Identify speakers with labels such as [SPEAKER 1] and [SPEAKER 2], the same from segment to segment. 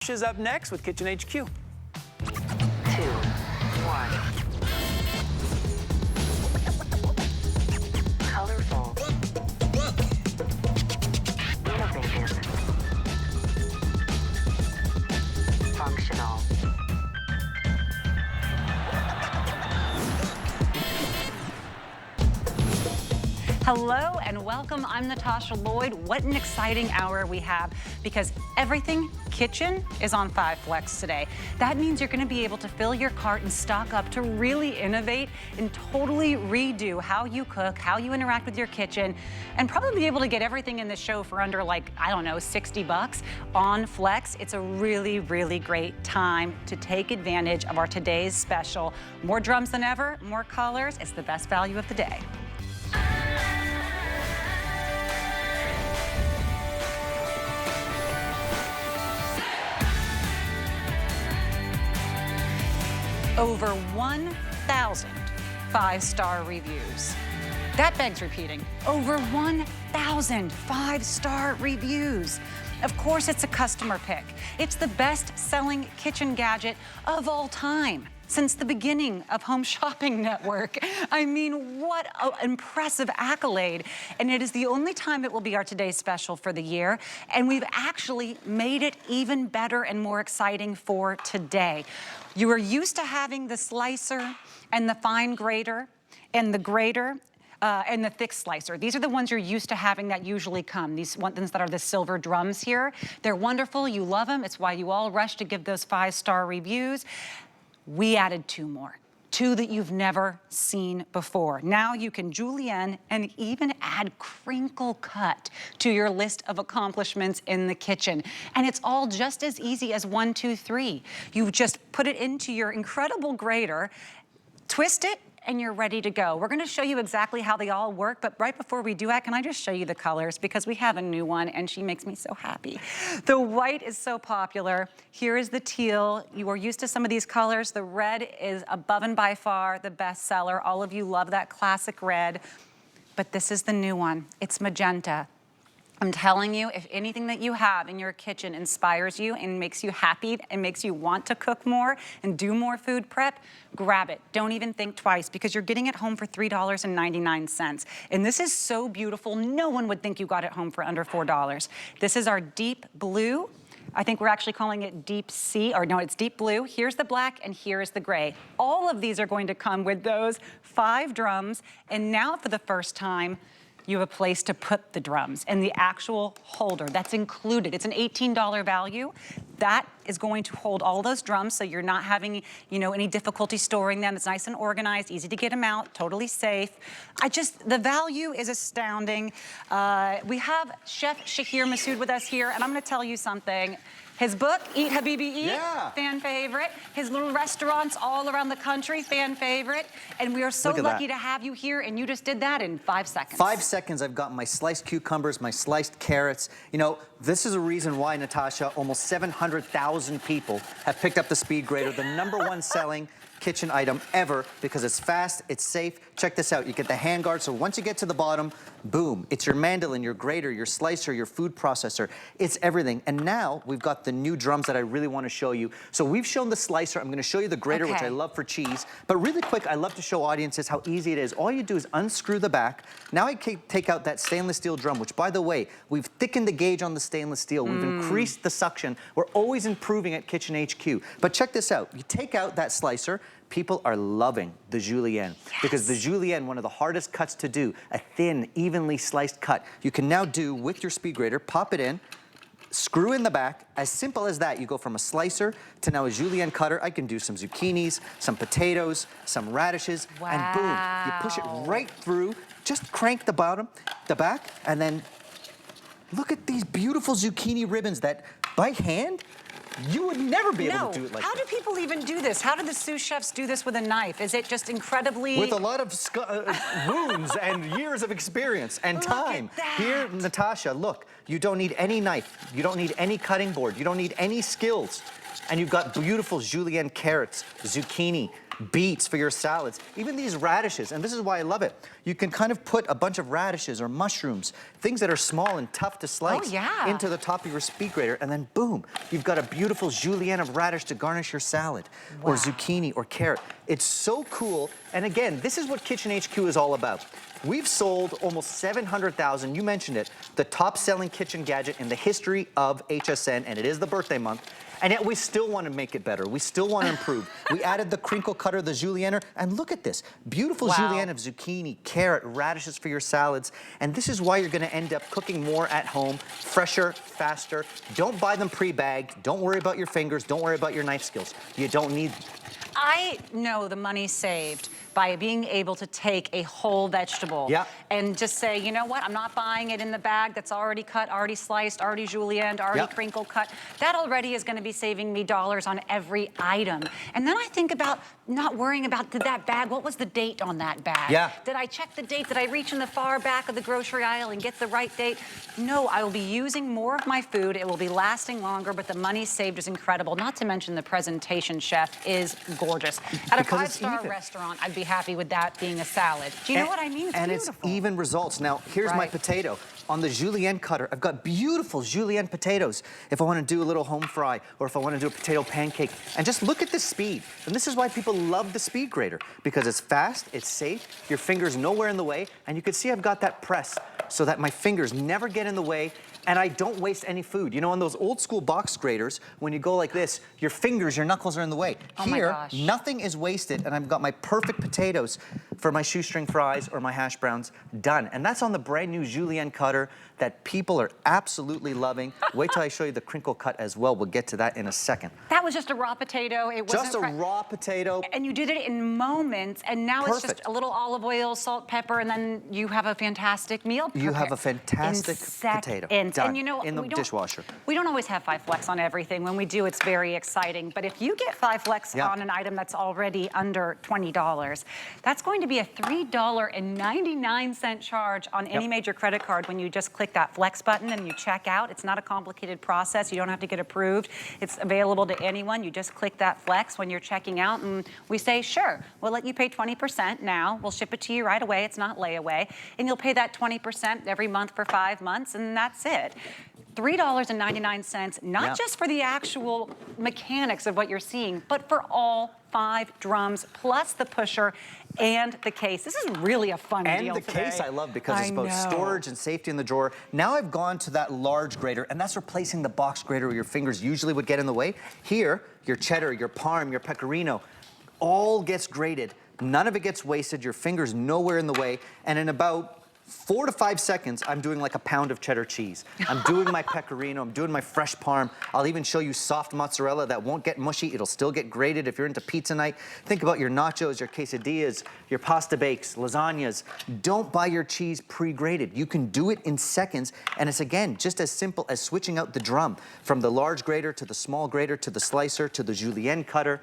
[SPEAKER 1] Tosh is up next with Kitchen HQ.
[SPEAKER 2] 2, 1. Colorful. Innovative. Functional.
[SPEAKER 3] Hello and welcome. I'm Natasha Lloyd. What an exciting hour we have because everything kitchen is on 5 Flex today. That means you're going to be able to fill your cart and stock up to really innovate and totally redo how you cook, how you interact with your kitchen, and probably be able to get everything in the show for under, like, I don't know, 60 bucks on Flex. It's a really, really great time to take advantage of our today's special. More drums than ever, more colors. It's the best value of the day. Over 1,000 5-star reviews. That begs repeating. Over 1,000 5-star reviews. Of course, it's a customer pick. It's the best-selling kitchen gadget of all time since the beginning of Home Shopping Network. I mean, what an impressive accolade. And it is the only time it will be our today's special for the year. And we've actually made it even better and more exciting for today. You are used to having the slicer and the fine grater and the grater and the thick slicer. These are the ones you're used to having that usually come. These ones that are the silver drums here. They're wonderful, you love them. It's why you all rush to give those 5-star reviews. We added 2 more. 2 that you've never seen before. Now you can julienne and even add crinkle cut to your list of accomplishments in the kitchen. And it's all just as easy as 1, 2, 3. You just put it into your incredible grater, twist it, and you're ready to go. We're gonna show you exactly how they all work, but right before we do that, can I just show you the colors? Because we have a new one and she makes me so happy. The white is so popular. Here is the teal. You are used to some of these colors. The red is above and by far the best seller. All of you love that classic red, but this is the new one. It's magenta. I'm telling you, if anything that you have in your kitchen inspires you and makes you happy and makes you want to cook more and do more food prep, grab it. Don't even think twice because you're getting it home for $3.99. And this is so beautiful. No one would think you got it home for under $4. This is our deep blue. I think we're actually calling it deep sea, or no, it's deep blue. Here's the black and here is the gray. All of these are going to come with those 5 drums. And now for the first time, you have a place to put the drums and the actual holder. That's included. It's an $18 value. That is going to hold all those drums so you're not having, any difficulty storing them. It's nice and organized, easy to get them out, totally safe. The value is astounding. We have Chef Shahir Massoud with us here, and I'm gonna tell you something. His book, Eat Habibi Eat,
[SPEAKER 4] yeah.
[SPEAKER 3] Fan favorite. His little restaurants all around the country, fan favorite. And we are so lucky to have you here, and you just did that in 5 seconds.
[SPEAKER 4] 5 seconds, I've got my sliced cucumbers, my sliced carrots. This is a reason why, Natasha, almost 700,000 people have picked up the speed grater, the #1 selling kitchen item ever, because it's fast, it's safe. Check this out, you get the hand guard, so once you get to the bottom, boom, it's your mandolin, your grater, your slicer, your food processor, it's everything. And now we've got the new drums that I really want to show you. So we've shown the slicer, I'm gonna show you the grater, which I love for cheese, but really quick, I love to show audiences how easy it is. All you do is unscrew the back. Now I can take out that stainless steel drum, which by the way, we've thickened the gauge on the stainless steel, we've increased the suction, we're always improving at Kitchen HQ. But check this out, you take out that slicer, people are loving the julienne because the julienne, one of the hardest cuts to do, a thin, evenly sliced cut, you can now do with your speed grater, pop it in, screw in the back, as simple as that. You go from a slicer to now a julienne cutter. I can do some zucchinis, some potatoes, some radishes, and boom, you push it right through, just crank the back, and then look at these beautiful zucchini ribbons that by hand, you would never be able to do it like
[SPEAKER 3] How do people even do this? How do the sous chefs do this with a knife? Is it just incredibly...
[SPEAKER 4] With a lot of wounds and years of experience and time. Here, Natasha, look, you don't need any knife. You don't need any cutting board. You don't need any skills. And you've got beautiful julienne carrots, zucchini, beets for your salads, even these radishes, and this is why I love it. You can kind of put a bunch of radishes or mushrooms, things that are small and tough to slice, into the top of your speed grater, and then boom, you've got a beautiful julienne of radish to garnish your salad, or zucchini or carrot. It's so cool, and again, this is what KitchenHQ is all about. We've sold almost 700,000, you mentioned it, the top selling kitchen gadget in the history of HSN, and it is the birthday month. And yet we still want to make it better. We still want to improve. We added the crinkle cutter, the julienne, and look at this. Beautiful julienne of zucchini, carrot, radishes for your salads. And this is why you're going to end up cooking more at home, fresher, faster. Don't buy them pre-bagged. Don't worry about your fingers. Don't worry about your knife skills. You don't need them.
[SPEAKER 3] I know the money saved by being able to take a whole vegetable and just say, you know what, I'm not buying it in the bag that's already cut, already sliced, already julienne, already crinkle cut. That already is going to be saving me dollars on every item. And then I think about not worrying about that bag. What was the date on that bag? Did I check the date? Did I reach in the far back of the grocery aisle and get the right date? No, I will be using more of my food. It will be lasting longer, but the money saved is incredible. Not to mention the presentation, chef, is gorgeous. At a five-star restaurant, I'd be happy with that being a salad. Do you know what I mean? It's beautiful.
[SPEAKER 4] It's even results. Now, here's my potato. On the julienne cutter, I've got beautiful julienne potatoes. If I want to do a little home fry, or if I want to do a potato pancake, and just look at the speed. And this is why people love the speed grater, because it's fast, it's safe, your fingers nowhere in the way, and you can see I've got that press so that my fingers never get in the way, and I don't waste any food. You know, on those old school box graters, when you go like this, your fingers, your knuckles are in the way. Here, nothing is wasted, and I've got my perfect potatoes for my shoestring fries or my hash browns done. And that's on the brand new julienne cutter that people are absolutely loving. Wait till I show you the crinkle cut as well. We'll get to that in a second.
[SPEAKER 3] That was just a raw potato. It wasn't
[SPEAKER 4] just a raw potato.
[SPEAKER 3] And you did it in moments, and now it's just a little olive oil, salt, pepper, and then you have a fantastic meal prepared.
[SPEAKER 4] You have a fantastic potato. Done.
[SPEAKER 3] And you know,
[SPEAKER 4] in the dishwasher.
[SPEAKER 3] We don't always have 5 flex on everything. When we do, it's very exciting. But if you get 5 flex on an item that's already under $20, that's going to be a $3.99 charge on any major credit card when you just click that flex button and you check out. It's not a complicated process. You don't have to get approved. It's available to anyone. You just click that flex when you're checking out, and we say, sure, we'll let you pay 20% now. We'll ship it to you right away. It's not layaway. And you'll pay that 20% every month for 5 months, and that's it. $3.99, not just for the actual mechanics of what you're seeing, but for all 5 drums, plus the pusher and the case. This is really a fun deal
[SPEAKER 4] And the case I love because it's both storage and safety in the drawer. Now I've gone to that large grater, and that's replacing the box grater where your fingers usually would get in the way. Here, your cheddar, your parm, your pecorino, all gets grated. None of it gets wasted. Your fingers nowhere in the way. And in about 4 to 5 seconds, I'm doing like a pound of cheddar cheese. I'm doing my pecorino, I'm doing my fresh parm. I'll even show you soft mozzarella that won't get mushy. It'll still get grated if you're into pizza night. Think about your nachos, your quesadillas, your pasta bakes, lasagnas. Don't buy your cheese pre-grated. You can do it in seconds, and it's, again, just as simple as switching out the drum from the large grater to the small grater to the slicer to the julienne cutter.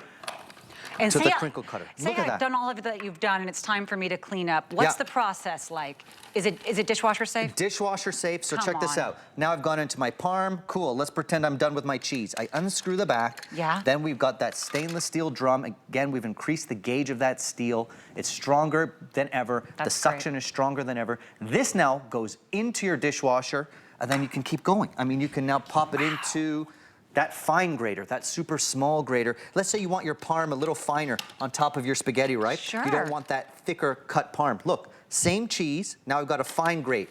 [SPEAKER 3] And
[SPEAKER 4] to the crinkle cutter.
[SPEAKER 3] Look at that. I've done all of it that you've done, and it's time for me to clean up. What's the process like? Is it dishwasher safe?
[SPEAKER 4] Dishwasher safe, so check this out. Now I've gone into my parm. Cool, let's pretend I'm done with my cheese. I unscrew the back. Then we've got that stainless steel drum. Again, we've increased the gauge of that steel. It's stronger than ever. The suction is stronger than ever. This now goes into your dishwasher, and then you can keep going. I mean, you can now pop it into that fine grater, that super small grater. Let's say you want your parm a little finer on top of your spaghetti, right?
[SPEAKER 3] Sure.
[SPEAKER 4] You don't want that thicker cut parm. Look, same cheese, now I've got a fine grate.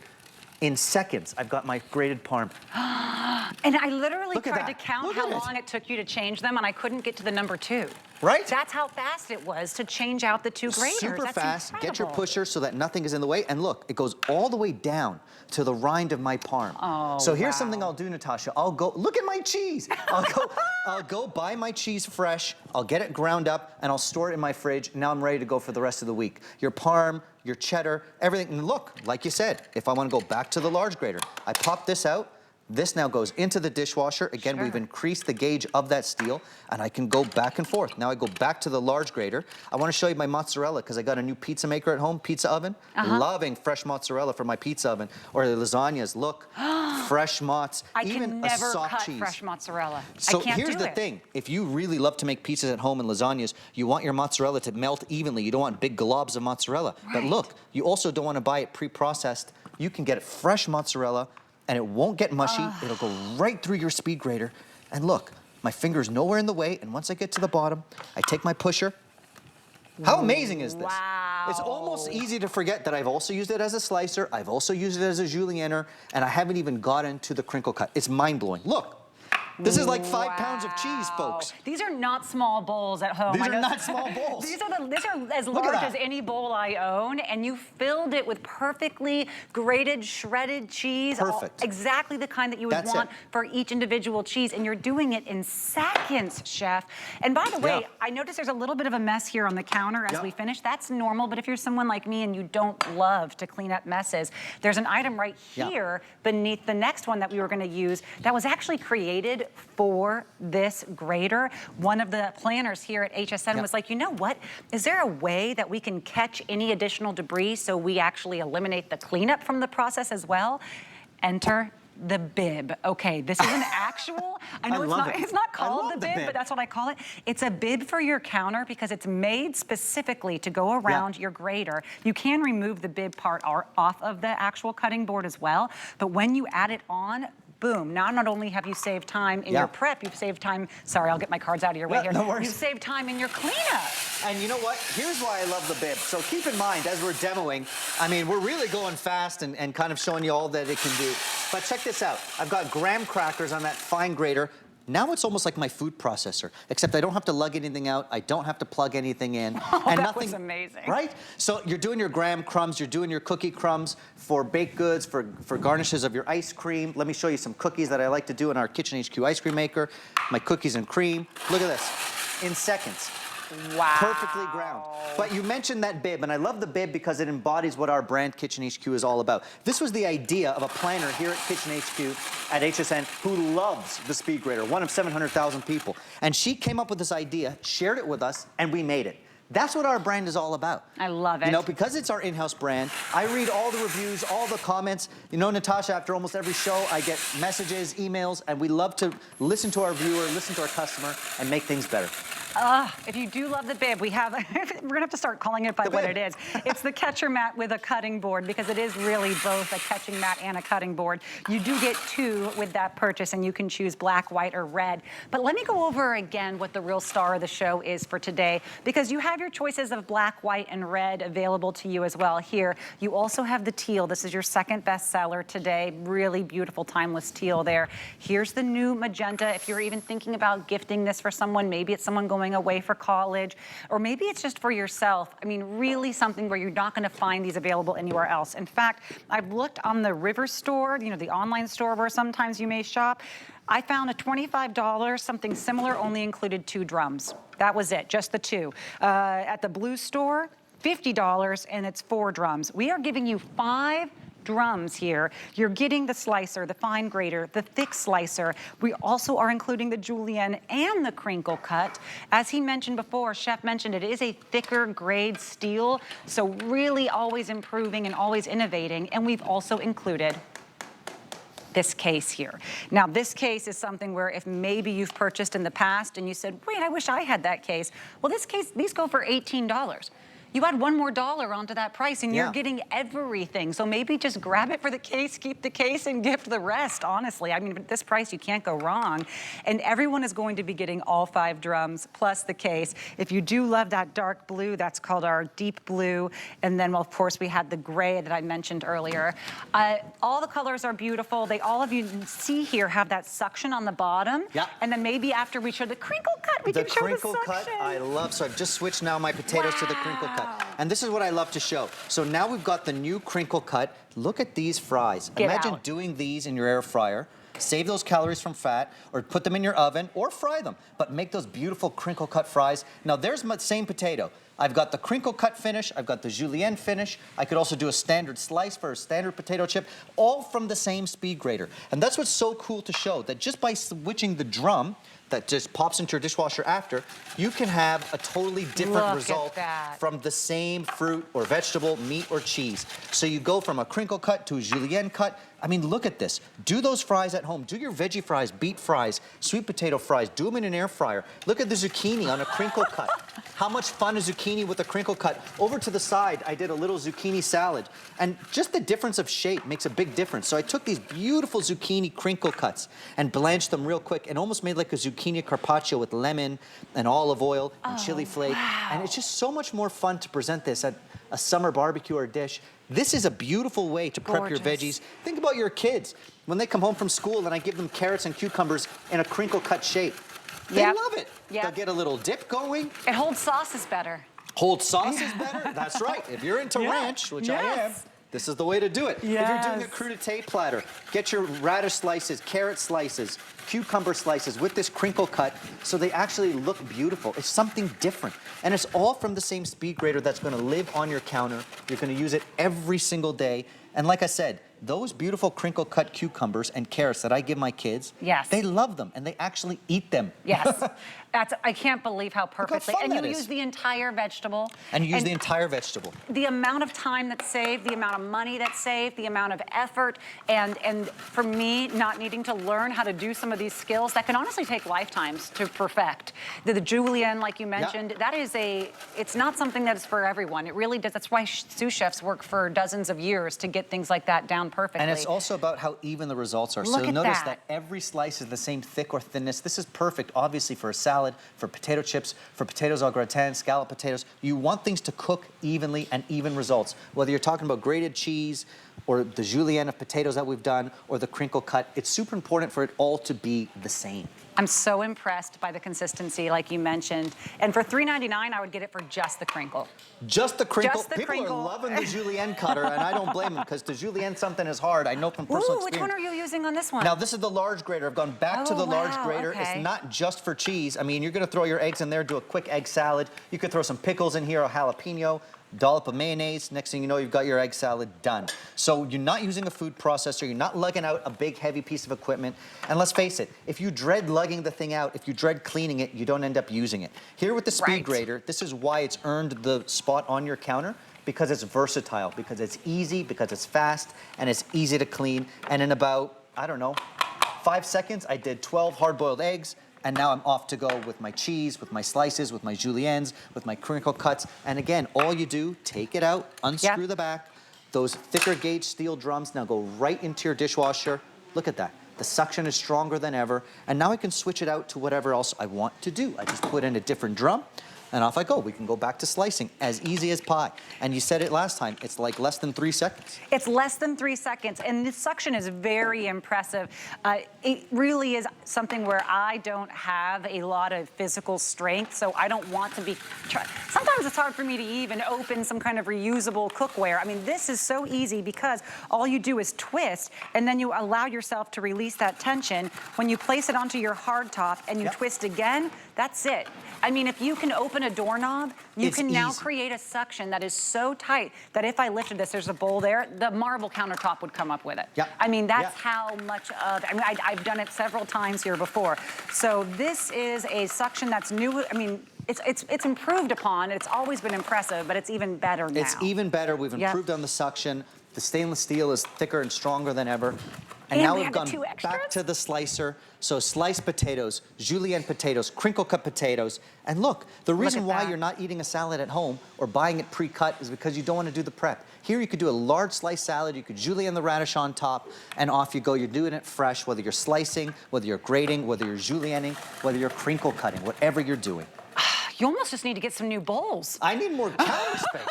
[SPEAKER 4] In seconds, I've got my grated parm.
[SPEAKER 3] And I literally tried to count how long it took you to change them, and I couldn't get to the number 2.
[SPEAKER 4] Right?
[SPEAKER 3] That's how fast it was to change out the 2 graters.
[SPEAKER 4] Super fast. Get your pusher so that nothing is in the way. And look, it goes all the way down to the rind of my parm.
[SPEAKER 3] Oh,
[SPEAKER 4] so here's something I'll do, Natasha. I'll go, look at my cheese. I'll go buy my cheese fresh. I'll get it ground up, and I'll store it in my fridge. Now I'm ready to go for the rest of the week. Your parm, your cheddar, everything. And look, like you said, if I want to go back to the large grater, I pop this out. This now goes into the dishwasher. Again, we've increased the gauge of that steel, and I can go back and forth. Now I go back to the large grater. I want to show you my mozzarella because I got a new pizza maker at home, pizza oven. Loving fresh mozzarella for my pizza oven. Or the lasagnas, look, fresh mozz. Even
[SPEAKER 3] can never
[SPEAKER 4] a soft
[SPEAKER 3] cut
[SPEAKER 4] cheese.
[SPEAKER 3] fresh mozzarella.
[SPEAKER 4] So
[SPEAKER 3] I can't
[SPEAKER 4] here's the thing. If you really love to make pizzas at home and lasagnas, you want your mozzarella to melt evenly. You don't want big globs of mozzarella. But look, you also don't want to buy it pre-processed. You can get fresh mozzarella, and it won't get mushy. It'll go right through your speed grater. And look, my finger's nowhere in the way, and once I get to the bottom, I take my pusher. How amazing is this?
[SPEAKER 3] Wow.
[SPEAKER 4] It's almost easy to forget that I've also used it as a slicer, I've also used it as a julienner, and I haven't even gotten to the crinkle cut. It's mind-blowing. Look. This is like 5 pounds of cheese, folks.
[SPEAKER 3] These are not small bowls at home.
[SPEAKER 4] These are not small bowls.
[SPEAKER 3] These are as large as any bowl I own, and you filled it with perfectly grated, shredded cheese.
[SPEAKER 4] Perfect.
[SPEAKER 3] Exactly the kind that you would want for each individual cheese, and you're doing it in seconds, Chef. And by the way, I noticed there's a little bit of a mess here on the counter as we finish. That's normal, but if you're someone like me and you don't love to clean up messes, there's an item right here beneath the next one that we were gonna use that was actually created for this grater. One of the planners here at HSN was like, you know what? Is there a way that we can catch any additional debris so we actually eliminate the cleanup from the process as well? Enter the bib. Okay, this is an actual, I know it's not called the bib, but that's what I call it. It's a bib for your counter because it's made specifically to go around your grater. You can remove the bib part off of the actual cutting board as well, but when you add it on, boom, now not only have you saved time in your prep, you've saved time, sorry, I'll get my cards out of your way here.
[SPEAKER 4] No worries.
[SPEAKER 3] You've saved time in your cleanup.
[SPEAKER 4] And you know what? Here's why I love the bib. So keep in mind, as we're demoing, I mean, we're really going fast and kind of showing you all that it can do. But check this out. I've got graham crackers on that fine grater. Now it's almost like my food processor, except I don't have to lug anything out. I don't have to plug anything in.
[SPEAKER 3] And that was amazing.
[SPEAKER 4] Right? So you're doing your graham crumbs, you're doing your cookie crumbs for baked goods, for garnishes of your ice cream. Let me show you some cookies that I like to do in our KitchenHQ ice cream maker. My cookies and cream. Look at this. In seconds.
[SPEAKER 3] Wow.
[SPEAKER 4] Perfectly ground. But you mentioned that bib, and I love the bib because it embodies what our brand KitchenHQ is all about. This was the idea of a planner here at KitchenHQ at HSN who loves the speed grater, one of 700,000 people. And she came up with this idea, shared it with us, and we made it. That's what our brand is all about.
[SPEAKER 3] I love it.
[SPEAKER 4] You know, because it's our in-house brand, I read all the reviews, all the comments. You know, Natasha, after almost every show, I get messages, emails, and we love to listen to our viewer, listen to our customer, and make things better.
[SPEAKER 3] If you do love the bib, we're gonna have to start calling it by what it is. It's the catcher mat with a cutting board because it is really both a catching mat and a cutting board. You do get 2 with that purchase and you can choose black, white, or red. But let me go over again what the real star of the show is for today because you have your choices of black, white, and red available to you as well here. You also have the teal. This is your second bestseller today. Really beautiful, timeless teal there. Here's the new magenta. If you're even thinking about gifting this for someone, maybe it's someone going away for college, or maybe it's just for yourself. I mean, really something where you're not gonna find these available anywhere else. In fact, I've looked on the River store, you know, the online store where sometimes you may shop. I found a $25, something similar, only included 2 drums. That was it, just the 2. At the Blue store, $50, and it's 4 drums. We are giving you 5 drums here. You're getting the slicer, the fine grater, the thick slicer. We also are including the julienne and the crinkle cut. As he mentioned before, Chef mentioned it is a thicker grade steel, so really always improving and always innovating. And we've also included this case here. Now, this case is something where if maybe you've purchased in the past and you said, wait, I wish I had that case. Well, this case, these go for $18. You add $1 more onto that price and you're getting everything. So maybe just grab it for the case, keep the case, and gift the rest, honestly. I mean, at this price, you can't go wrong. And everyone is going to be getting all 5 drums plus the case. If you do love that dark blue, that's called our deep blue. And then, well, of course, we had the gray that I mentioned earlier. All the colors are beautiful. They all of you see here have that suction on the bottom. Yeah. And then maybe after we show the crinkle cut, we can show the suction.
[SPEAKER 4] The crinkle cut, I love. So I've just switched now my potatoes to the crinkle cut. And this is what I love to show. So now we've got the new crinkle cut. Look at these fries. Imagine doing these in your air fryer. Save those calories from fat, or put them in your oven, or fry them. But make those beautiful crinkle cut fries. Now there's my same potato. I've got the crinkle cut finish, I've got the julienne finish. I could also do a standard slice for a standard potato chip, all from the same speed grater. And that's what's so cool to show, that just by switching the drum, that just pops into your dishwasher after, you can have a totally different result from the same fruit or vegetable, meat or cheese. So you go from a crinkle cut to a julienne cut. I mean, look at this. Do those fries at home. Do your veggie fries, beet fries, sweet potato fries. Do them in an air fryer. Look at the zucchini on a crinkle cut. How much fun is zucchini with a crinkle cut? Over to the side, I did a little zucchini salad. And just the difference of shape makes a big difference. So I took these beautiful zucchini crinkle cuts and blanched them real quick and almost made like a zucchini carpaccio with lemon and olive oil and chili flake.
[SPEAKER 3] Wow.
[SPEAKER 4] And it's just so much more fun to present this at a summer barbecue or dish. This is a beautiful way to prep your veggies. Think about your kids. When they come home from school and I give them carrots and cucumbers in a crinkle cut shape, they love it. They'll get a little dip going.
[SPEAKER 3] It holds sauces better.
[SPEAKER 4] Holds sauces better? That's right. If you're into ranch, which I am, this is the way to do it. If you're doing a crudité platter, get your radish slices, carrot slices, cucumber slices with this crinkle cut so they actually look beautiful. It's something different. And it's all from the same speed grater that's going to live on your counter. You're going to use it every single day. And like I said, those beautiful crinkle cut cucumbers and carrots that I give my kids, they love them and they actually eat them.
[SPEAKER 3] Yes. I can't believe how perfectly.
[SPEAKER 4] Look how fun
[SPEAKER 3] and you use the entire vegetable.
[SPEAKER 4] And you use the entire vegetable.
[SPEAKER 3] The amount of time that's saved, the amount of money that's saved, the amount of effort, and for me, not needing to learn how to do some of these skills that can honestly take lifetimes to perfect. The julienne, like you mentioned, that is it's not something that is for everyone. It really does. That's why sous chefs work for dozens of years to get things like that down perfectly.
[SPEAKER 4] And it's also about how even the results are. So you'll notice that every slice is the same thick or thinness. This is perfect, obviously, for a salad, for potato chips, for potatoes au gratin, scalloped potatoes. You want things to cook evenly and even results. Whether you're talking about grated cheese or the julienne of potatoes that we've done or the crinkle cut, it's super important for it all to be the same.
[SPEAKER 3] I'm so impressed by the consistency, like you mentioned. And for $3.99, I would get it for just the crinkle.
[SPEAKER 4] Just the crinkle?
[SPEAKER 3] Just the
[SPEAKER 4] People
[SPEAKER 3] crinkle.
[SPEAKER 4] are loving the julienne cutter, and I don't blame them, because to julienne something is hard. I know from personal experience.
[SPEAKER 3] Which one are you using on this one?
[SPEAKER 4] Now, this is the large grater. I've gone back to the large grater. It's not just for cheese. I mean, you're going to throw your eggs in there, do a quick egg salad. You could throw some pickles in here, a jalapeno, dollop of mayonnaise. Next thing you know, you've got your egg salad done. So you're not using a food processor. You're not lugging out a big, heavy piece of equipment. And let's face it, if you dread lugging the thing out, if you dread cleaning it, you don't end up using it. Here with the speed grater, this is why it's earned the spot on your counter, because it's versatile, because it's easy, because it's fast, and it's easy to clean. And in about, I don't know, 5 seconds, I did 12 hard-boiled eggs. And now I'm off to go with my cheese, with my slices, with my juliennes, with my crinkle cuts. And again, all you do, take it out, unscrew the back. Those thicker gauge steel drums now go right into your dishwasher. Look at that. The suction is stronger than ever. And now I can switch it out to whatever else I want to do. I just put in a different drum. And off I go. We can go back to slicing, as easy as pie. And you said it last time, it's like less than 3 seconds.
[SPEAKER 3] It's less than 3 seconds, and this suction is very impressive. It really is something where I don't have a lot of physical strength, so I don't want to be, sometimes it's hard for me to even open some kind of reusable cookware. I mean, this is so easy because all you do is twist, and then you allow yourself to release that tension. When you place it onto your hard top and you twist again, that's it. I mean, if you can open a doorknob, you can now create a suction that is so tight that if I lifted this, there's a bowl there, the marble countertop would come up with it. I mean, that's how much of, I mean, I've done it several times here before. So this is a suction that's new. I mean, it's improved upon. It's always been impressive, but it's even better now.
[SPEAKER 4] It's even better. We've improved on the suction. The stainless steel is thicker and stronger than ever. And now we've gone back to the slicer. So sliced potatoes, julienne potatoes, crinkle cut potatoes. And look, the reason why you're not eating a salad at home or buying it pre-cut is because you don't want to do the prep. Here you could do a large slice salad, you could julienne the radish on top, and off you go. You're doing it fresh, whether you're slicing, whether you're grating, whether you're julienning, whether you're crinkle cutting, whatever you're doing.
[SPEAKER 3] You almost just need to get some new bowls.
[SPEAKER 4] I need more counter space.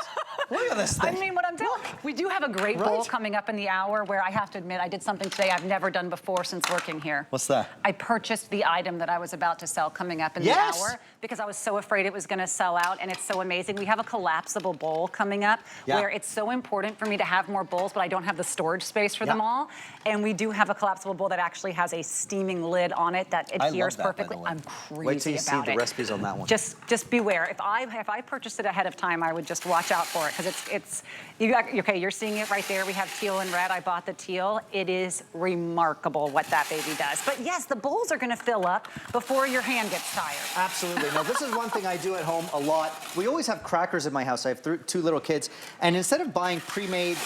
[SPEAKER 4] Look at this thing.
[SPEAKER 3] I mean, what I'm telling you, we do have a great bowl coming up in the hour where I have to admit I did something today I've never done before since working here.
[SPEAKER 4] What's that?
[SPEAKER 3] I purchased the item that I was about to sell coming up in the hour because I was so afraid it was going to sell out, and it's so amazing. We have a collapsible bowl coming up where it's so important for me to have more bowls, but I don't have the storage space for them all. And we do have a collapsible bowl that actually has a steaming lid on it that adheres perfectly. I'm crazy
[SPEAKER 4] Wait till you see
[SPEAKER 3] about
[SPEAKER 4] the recipes on that one.
[SPEAKER 3] Just beware. If I purchased it ahead of time, I would just watch out for it because okay, you're seeing it right there. We have teal and red. I bought the teal. It is remarkable what that baby does. But yes, the bowls are going to fill up before your hand gets tired.
[SPEAKER 4] Absolutely. Now, this is one thing I do at home a lot. We always have crackers in my house. I have two little kids. And instead of buying pre-made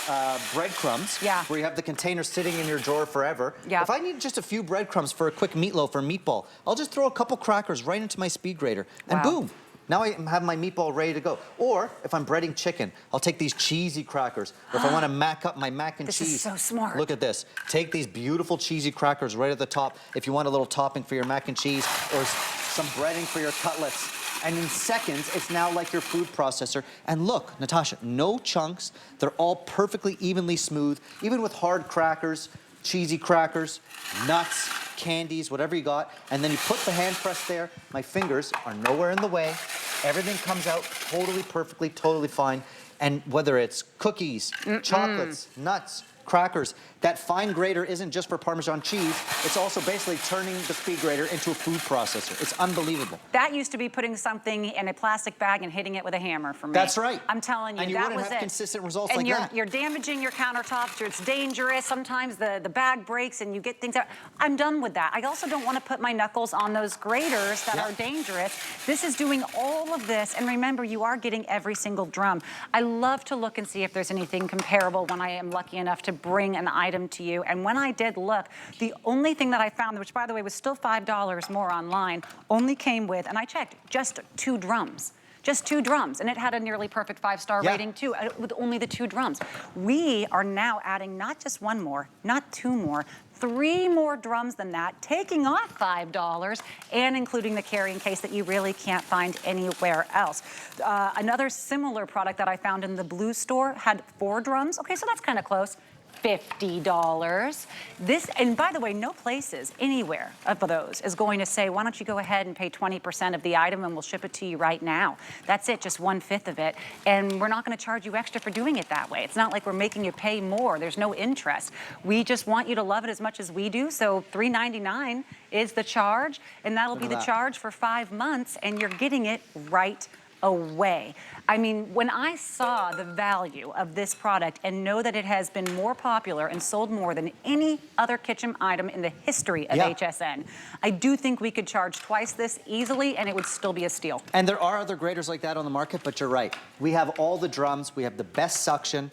[SPEAKER 4] breadcrumbs, where you have the container sitting in your drawer forever, if I need just a few breadcrumbs for a quick meatloaf or meatball, I'll just throw a couple crackers right into my speed grater, and boom. Now I have my meatball ready to go. Or if I'm breading chicken, I'll take these cheesy crackers. Or if I want to mac up my mac and cheese.
[SPEAKER 3] This is so smart.
[SPEAKER 4] Look at this. Take these beautiful cheesy crackers right at the top if you want a little topping for your mac and cheese or some breading for your cutlets. And in seconds, it's now like your food processor. And look, Natasha, no chunks. They're all perfectly evenly smooth, even with hard crackers, cheesy crackers, nuts, candies, whatever you got, and then you put the hand press there. My fingers are nowhere in the way. Everything comes out totally perfectly, totally fine. And whether it's cookies, chocolates, nuts, crackers, that fine grater isn't just for Parmesan cheese, it's also basically turning the speed grater into a food processor. It's unbelievable.
[SPEAKER 3] That used to be putting something in a plastic bag and hitting it with a hammer for me.
[SPEAKER 4] That's right.
[SPEAKER 3] I'm telling you,
[SPEAKER 4] and you
[SPEAKER 3] that
[SPEAKER 4] wouldn't
[SPEAKER 3] was
[SPEAKER 4] have
[SPEAKER 3] it.
[SPEAKER 4] consistent results
[SPEAKER 3] and
[SPEAKER 4] like that.
[SPEAKER 3] You're damaging your countertops, it's dangerous. Sometimes the bag breaks and you get things out. I'm done with that. I also don't want to put my knuckles on those graters that are dangerous. This is doing all of this, and remember, you are getting every single drum. I love to look and see if there's anything comparable when I am lucky enough to bring an item to you. And when I did look, the only thing that I found, which by the way was still $5 more online, only came with, and I checked, just 2 drums. Just 2 drums, and it had a nearly perfect 5-star rating too, with only the 2 drums. We are now adding not just 1 more, not 2 more, 3 more drums than that, taking off $5 and including the carrying case that you really can't find anywhere else. Another similar product that I found in the Blue store had 4 drums. Okay, so that's kind of close. $50. This, and by the way, no places anywhere of those is going to say, why don't you go ahead and pay 20% of the item and we'll ship it to you right now. That's it, just 1/5 of it. And we're not going to charge you extra for doing it that way. It's not like we're making you pay more. There's no interest. We just want you to love it as much as we do. So $3.99 is the charge, and that'll be the charge for 5 months, and you're getting it right away. I mean, when I saw the value of this product and know that it has been more popular and sold more than any other kitchen item in the history of HSN, I do think we could charge twice this easily and it would still be a steal.
[SPEAKER 4] And there are other graters like that on the market, but you're right. We have all the drums, we have the best suction,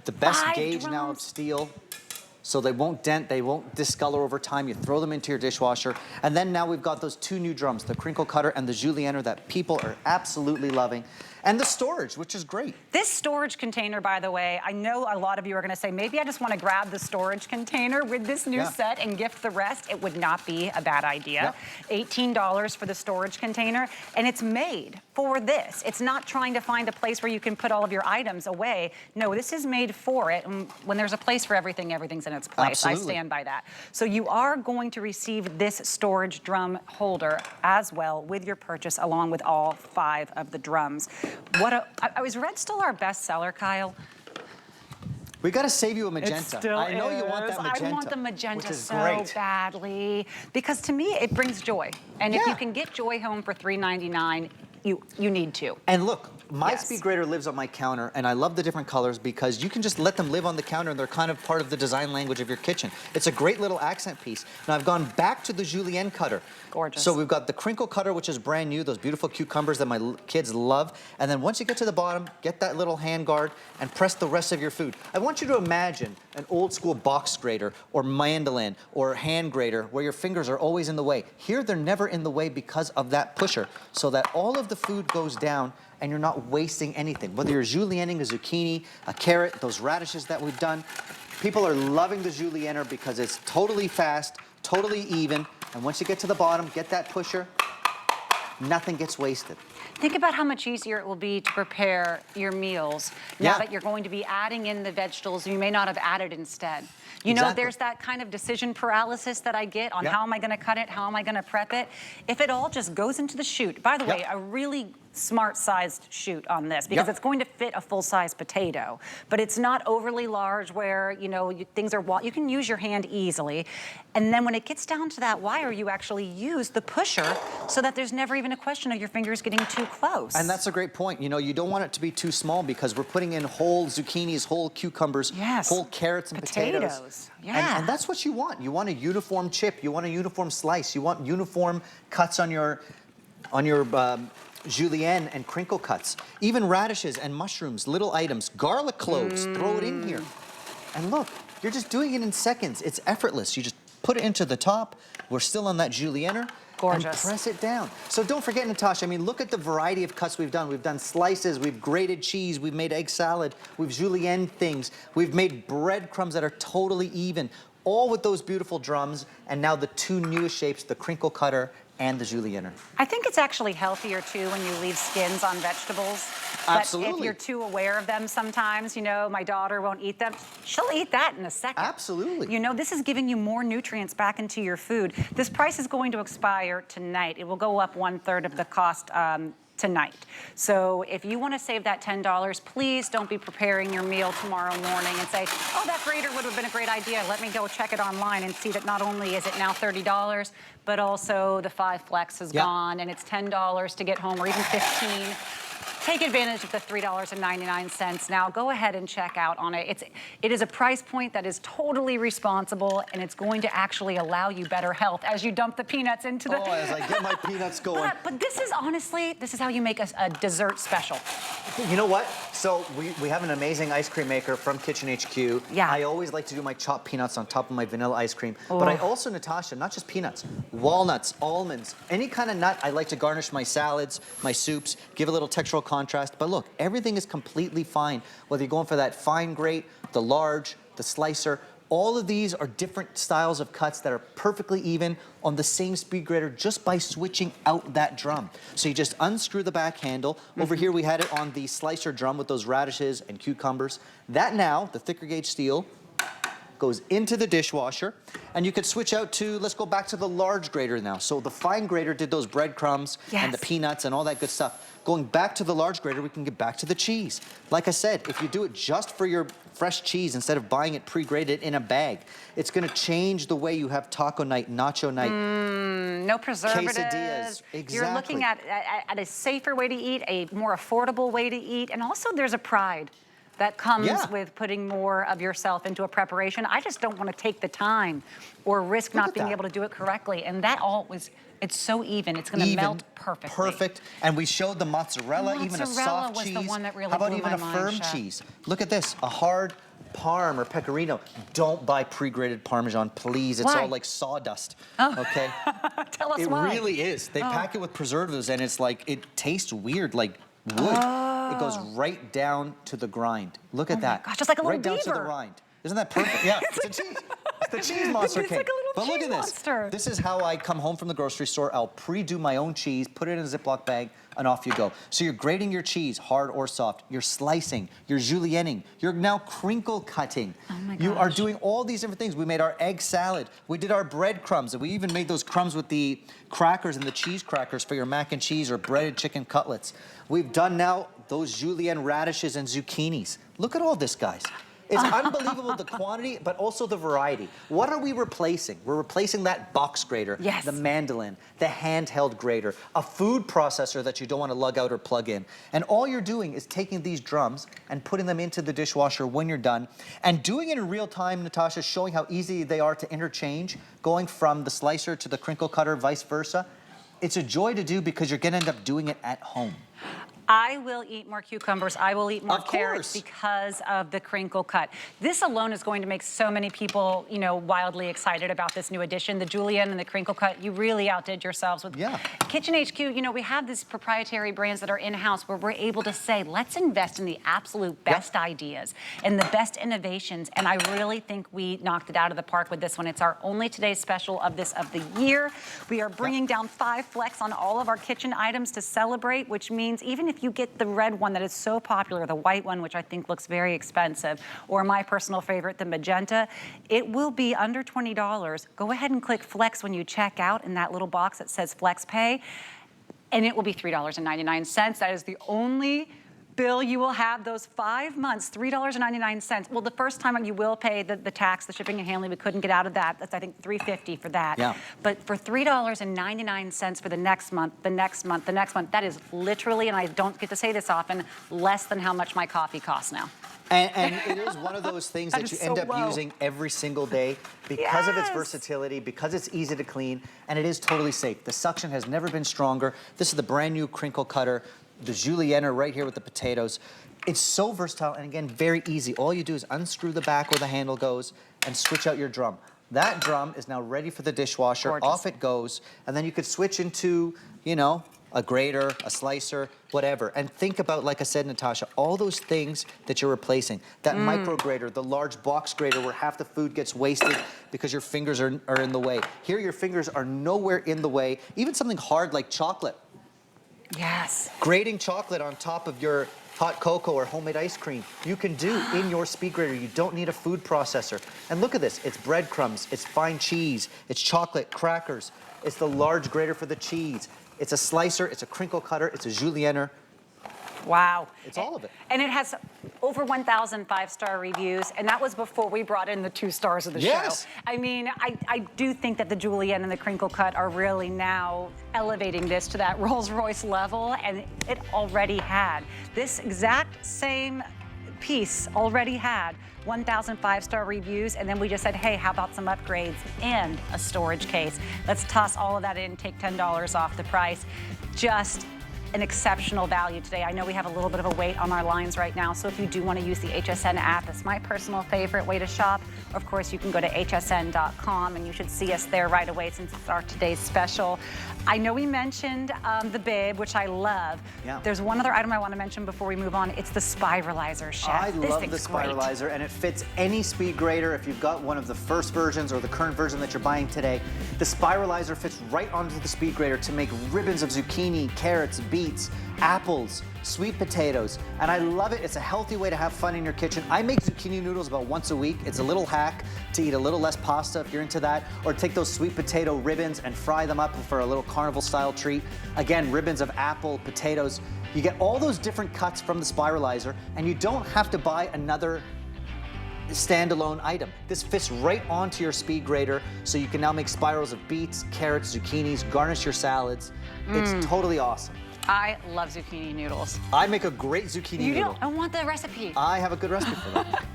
[SPEAKER 4] the best gauge now of steel. So they won't dent, they won't discolor over time. You throw them into your dishwasher. And then now we've got those 2 new drums, the crinkle cutter and the julienner, that people are absolutely loving. And the storage, which is great.
[SPEAKER 3] This storage container, by the way, I know a lot of you are going to say, maybe I just want to grab the storage container with this new set and gift the rest. It would not be a bad idea. $18 for the storage container, and it's made for this. It's not trying to find a place where you can put all of your items away. No, this is made for it. And when there's a place for everything, everything's in its place.
[SPEAKER 4] Absolutely.
[SPEAKER 3] I stand by that. So you are going to receive this storage drum holder as well with your purchase, along with all 5 of the drums. Is red still our best seller, Kyle?
[SPEAKER 4] We got to save you a magenta.
[SPEAKER 3] It still
[SPEAKER 4] I know you want that magenta.
[SPEAKER 3] I want the magenta so
[SPEAKER 4] great.
[SPEAKER 3] badly because to me it brings joy, and if you can get joy home for $3.99, you need to.
[SPEAKER 4] And look, my speed grater lives on my counter, and I love the different colors because you can just let them live on the counter, and they're kind of part of the design language of your kitchen. It's a great little accent piece. Now I've gone back to the julienne cutter.
[SPEAKER 3] Gorgeous.
[SPEAKER 4] So we've got the crinkle cutter, which is brand new, those beautiful cucumbers that my kids love. And then once you get to the bottom, get that little hand guard and press the rest of your food. I want you to imagine an old school box grater or mandolin or hand grater where your fingers are always in the way. Here, they're never in the way because of that pusher, so that all of the food goes down and you're not wasting anything. Whether you're julienning a zucchini, a carrot, those radishes that we've done, people are loving the julienner because it's totally fast, totally even. And once you get to the bottom, get that pusher, Nothing gets wasted.
[SPEAKER 3] Think about how much easier it will be to prepare your meals now
[SPEAKER 4] Yeah.
[SPEAKER 3] that you're going to be adding in the vegetables you may not have added instead. You know,
[SPEAKER 4] Exactly.
[SPEAKER 3] there's that kind of decision paralysis that I get on
[SPEAKER 4] Yep.
[SPEAKER 3] how am I going to cut it, how am I going to prep it. If it all just goes into the chute, by the way,
[SPEAKER 4] Yep.
[SPEAKER 3] a really smart sized chute on this because
[SPEAKER 4] Yep.
[SPEAKER 3] it's going to fit a full-size potato, but it's not overly large where, you know, things are, you can use your hand easily. And then when it gets down to that wire, you actually use the pusher so that there's never even a question of your fingers getting too close.
[SPEAKER 4] And that's a great point. You know, you don't want it to be too small because we're putting in whole zucchinis, whole cucumbers,
[SPEAKER 3] Yes.
[SPEAKER 4] whole carrots and potatoes.
[SPEAKER 3] Yeah.
[SPEAKER 4] And that's what you want. You want a uniform chip. You want a uniform slice. You want uniform cuts on your julienne and crinkle cuts. Even radishes and mushrooms, little items, garlic cloves, throw it in here. And look, you're just doing it in seconds. It's effortless. You just put it into the top. We're still on that julienne.
[SPEAKER 3] Gorgeous.
[SPEAKER 4] And press it down. So don't forget, Natasha, I mean, look at the variety of cuts we've done. We've done slices, we've grated cheese, we've made egg salad, we've julienne things, we've made breadcrumbs that are totally even, all with those beautiful drums, and now the two newest shapes, the crinkle cutter and the julienne.
[SPEAKER 3] I think it's actually healthier too when you leave skins on vegetables. But if
[SPEAKER 4] Absolutely.
[SPEAKER 3] you're too aware of them sometimes, you know, my daughter won't eat them. She'll eat that in a second.
[SPEAKER 4] Absolutely.
[SPEAKER 3] You know, this is giving you more nutrients back into your food. This price is going to expire tonight. It will go up 1/3 of the cost tonight. So if you want to save that $10, please don't be preparing your meal tomorrow morning and say, oh, that grater would have been a great idea. Let me go check it online and see that not only is it now $30, but also the 5 flex is
[SPEAKER 4] Yep.
[SPEAKER 3] gone and it's $10 to get home or even $15. Take advantage of the $3.99 now. Go ahead and check out on it. It is a price point that is totally responsible, and it's going to actually allow you better health as you dump the peanuts into the...
[SPEAKER 4] Oh, as I get my peanuts going.
[SPEAKER 3] But this is honestly, this is how you make a dessert special.
[SPEAKER 4] You know what? So we have an amazing ice cream maker from KitchenHQ.
[SPEAKER 3] Yeah.
[SPEAKER 4] I always like to do my chopped peanuts on top of my vanilla ice cream. But I also, Natasha, not just peanuts, walnuts, almonds, any kind of nut. I like to garnish my salads, my soups, give a little textural contrast. But look, everything is completely fine. Whether you're going for that fine grate, the large, the slicer, all of these are different styles of cuts that are perfectly even on the same speed grater just by switching out that drum. So you just unscrew the back handle. Over here we had it on the slicer drum with those radishes and cucumbers. That now, the thicker gauge steel, goes into the dishwasher, and you could switch out to, let's go back to the large grater now. So the fine grater did those breadcrumbs and the
[SPEAKER 3] Yes.
[SPEAKER 4] peanuts and all that good stuff. Going back to the large grater, we can get back to the cheese. Like I said, if you do it just for your fresh cheese instead of buying it pre-grated in a bag, it's gonna change the way you have taco night, nacho night.
[SPEAKER 3] No preservatives.
[SPEAKER 4] Quesadillas,
[SPEAKER 3] You're looking at a safer way to eat, a more affordable way to eat, and also there's a pride that comes
[SPEAKER 4] Yeah.
[SPEAKER 3] with putting more of yourself into a preparation. I just don't want to take the time or risk
[SPEAKER 4] Look
[SPEAKER 3] not
[SPEAKER 4] at
[SPEAKER 3] being
[SPEAKER 4] that.
[SPEAKER 3] able to do it correctly. And that all was, it's so even. It's going to
[SPEAKER 4] Even,
[SPEAKER 3] melt perfectly.
[SPEAKER 4] Perfect. And we showed the mozzarella, even a
[SPEAKER 3] Mozzarella
[SPEAKER 4] soft
[SPEAKER 3] was the
[SPEAKER 4] cheese.
[SPEAKER 3] one that really
[SPEAKER 4] How about
[SPEAKER 3] blew
[SPEAKER 4] even
[SPEAKER 3] my
[SPEAKER 4] a
[SPEAKER 3] mind,
[SPEAKER 4] firm
[SPEAKER 3] Chef.
[SPEAKER 4] cheese? Look at this, a hard parm or pecorino. Don't buy pre-grated Parmesan, please. It's
[SPEAKER 3] Why?
[SPEAKER 4] all like sawdust,
[SPEAKER 3] Oh.
[SPEAKER 4] okay?
[SPEAKER 3] Tell us
[SPEAKER 4] It
[SPEAKER 3] why.
[SPEAKER 4] really is. They pack it with preservatives and it's like, it tastes weird, like wood. It goes right down to the grind. Look at that.
[SPEAKER 3] gosh, just like a little
[SPEAKER 4] right down to the
[SPEAKER 3] beaver.
[SPEAKER 4] rind. Isn't that perfect? Yeah, it's a cheese. It's the cheese monster
[SPEAKER 3] It's
[SPEAKER 4] cake.
[SPEAKER 3] like a little
[SPEAKER 4] But look
[SPEAKER 3] cheese
[SPEAKER 4] at this.
[SPEAKER 3] monster.
[SPEAKER 4] This is how I come home from the grocery store. I'll pre-do my own cheese, put it in a Ziploc bag, and off you go. So you're grating your cheese, hard or soft. You're slicing, you're julienning, you're now crinkle cutting.
[SPEAKER 3] Oh my
[SPEAKER 4] You are
[SPEAKER 3] gosh.
[SPEAKER 4] doing all these different things. We made our egg salad. We did our breadcrumbs, and we even made those crumbs with the crackers and the cheese crackers for your mac and cheese or breaded chicken cutlets. We've done now those julienne radishes and zucchinis. Look at all this, guys. It's unbelievable, the quantity, but also the variety. What are we replacing? We're replacing that box grater,
[SPEAKER 3] Yes.
[SPEAKER 4] the mandolin, the handheld grater, a food processor that you don't want to lug out or plug in. And all you're doing is taking these drums and putting them into the dishwasher when you're done, and doing it in real time, Natasha, showing how easy they are to interchange, going from the slicer to the crinkle cutter, vice versa. It's a joy to do because you're going to end up doing it at home.
[SPEAKER 3] I will eat more cucumbers. I will eat more
[SPEAKER 4] Of
[SPEAKER 3] carrots
[SPEAKER 4] course.
[SPEAKER 3] because of the crinkle cut. This alone is going to make so many people, you know, wildly excited about this new addition. The julienne and the crinkle cut, you really outdid yourselves with KitchenHQ. You know, we have these proprietary brands that are in-house where we're able to say, let's invest in the absolute best ideas and the best innovations. And I really think we knocked it out of the park with this one. It's our only today's special of the year. We are bringing down 5 flex on all of our kitchen items to celebrate, which means even if you get the red one that is so popular, the white one, which I think looks very expensive, or my personal favorite, the magenta, it will be under $20. Go ahead and click flex when you check out in that little box that says flex pay, and it will be $3.99. That is the only bill you will have those 5 months, $3.99. Well, the first time you will pay the tax, the shipping and handling. We couldn't get out of that. That's, I think, $3.50 for that.
[SPEAKER 4] Yeah.
[SPEAKER 3] But for $3.99 for the next month, the next month, the next month, that is literally, and I don't get to say this often, less than how much my coffee costs now.
[SPEAKER 4] And it is one of those things that you end up using every single day because of its versatility, because it's easy to clean, and it is totally safe. The suction has never been stronger. This is the brand new crinkle cutter, the julienne right here with the potatoes. It's so versatile, and again, very easy. All you do is unscrew the back where the handle goes and switch out your drum. That drum is now ready for the dishwasher.
[SPEAKER 3] Gorgeous.
[SPEAKER 4] Off it goes, and then you could switch into, you know, a grater, a slicer, whatever. And think about, like I said, Natasha, all those things that you're replacing. That micro grater, the large box grater where half the food gets wasted because your fingers are in the way. Here, your fingers are nowhere in the way. Even something hard like chocolate.
[SPEAKER 3] Yes.
[SPEAKER 4] Grating chocolate on top of your hot cocoa or homemade ice cream, you can do in your speed grater. You don't need a food processor. And look at this, it's breadcrumbs, it's fine cheese, it's chocolate, crackers, it's the large grater for the cheese, it's a slicer, it's a crinkle cutter, it's a julienne.
[SPEAKER 3] Wow.
[SPEAKER 4] It's all of it.
[SPEAKER 3] And it has over 1,000 5-star reviews, and that was before we brought in the 2 stars of the show. I mean, I do think that the julienne and the crinkle cut are really now elevating this to that Rolls-Royce level, and it already had. This exact same piece already had 1,000 5-star reviews, and then we just said, hey, how about some upgrades and a storage case? Let's toss all of that in, take $10 off the price. Just an exceptional value today. I know we have a little bit of a wait on our lines right now, so if you do want to use the HSN app, it's my personal favorite way to shop. Of course, you can go to hsn.com, and you should see us there right away since it's our today's special. I know we mentioned the bib, which I love.
[SPEAKER 4] Yeah.
[SPEAKER 3] There's one other item I want to mention before we move on. It's the spiralizer, Chef.
[SPEAKER 4] I
[SPEAKER 3] This
[SPEAKER 4] love
[SPEAKER 3] thing's
[SPEAKER 4] the
[SPEAKER 3] great.
[SPEAKER 4] spiralizer, and it fits any speed grater. If you've got one of the first versions or the current version that you're buying today, the spiralizer fits right onto the speed grater to make ribbons of zucchini, carrots, beets, apples, sweet potatoes, and I love it. It's a healthy way to have fun in your kitchen. I make zucchini noodles about once a week. It's a little hack to eat a little less pasta if you're into that, or take those sweet potato ribbons and fry them up for a little carnival style treat. Again, ribbons of apple, potatoes. You get all those different cuts from the spiralizer, and you don't have to buy another standalone item. This fits right onto your speed grater, so you can now make spirals of beets, carrots, zucchinis, garnish your salads. It's totally awesome.
[SPEAKER 3] I love zucchini noodles.
[SPEAKER 4] I make a great zucchini noodle.
[SPEAKER 3] I want the recipe.
[SPEAKER 4] I have a good recipe for that.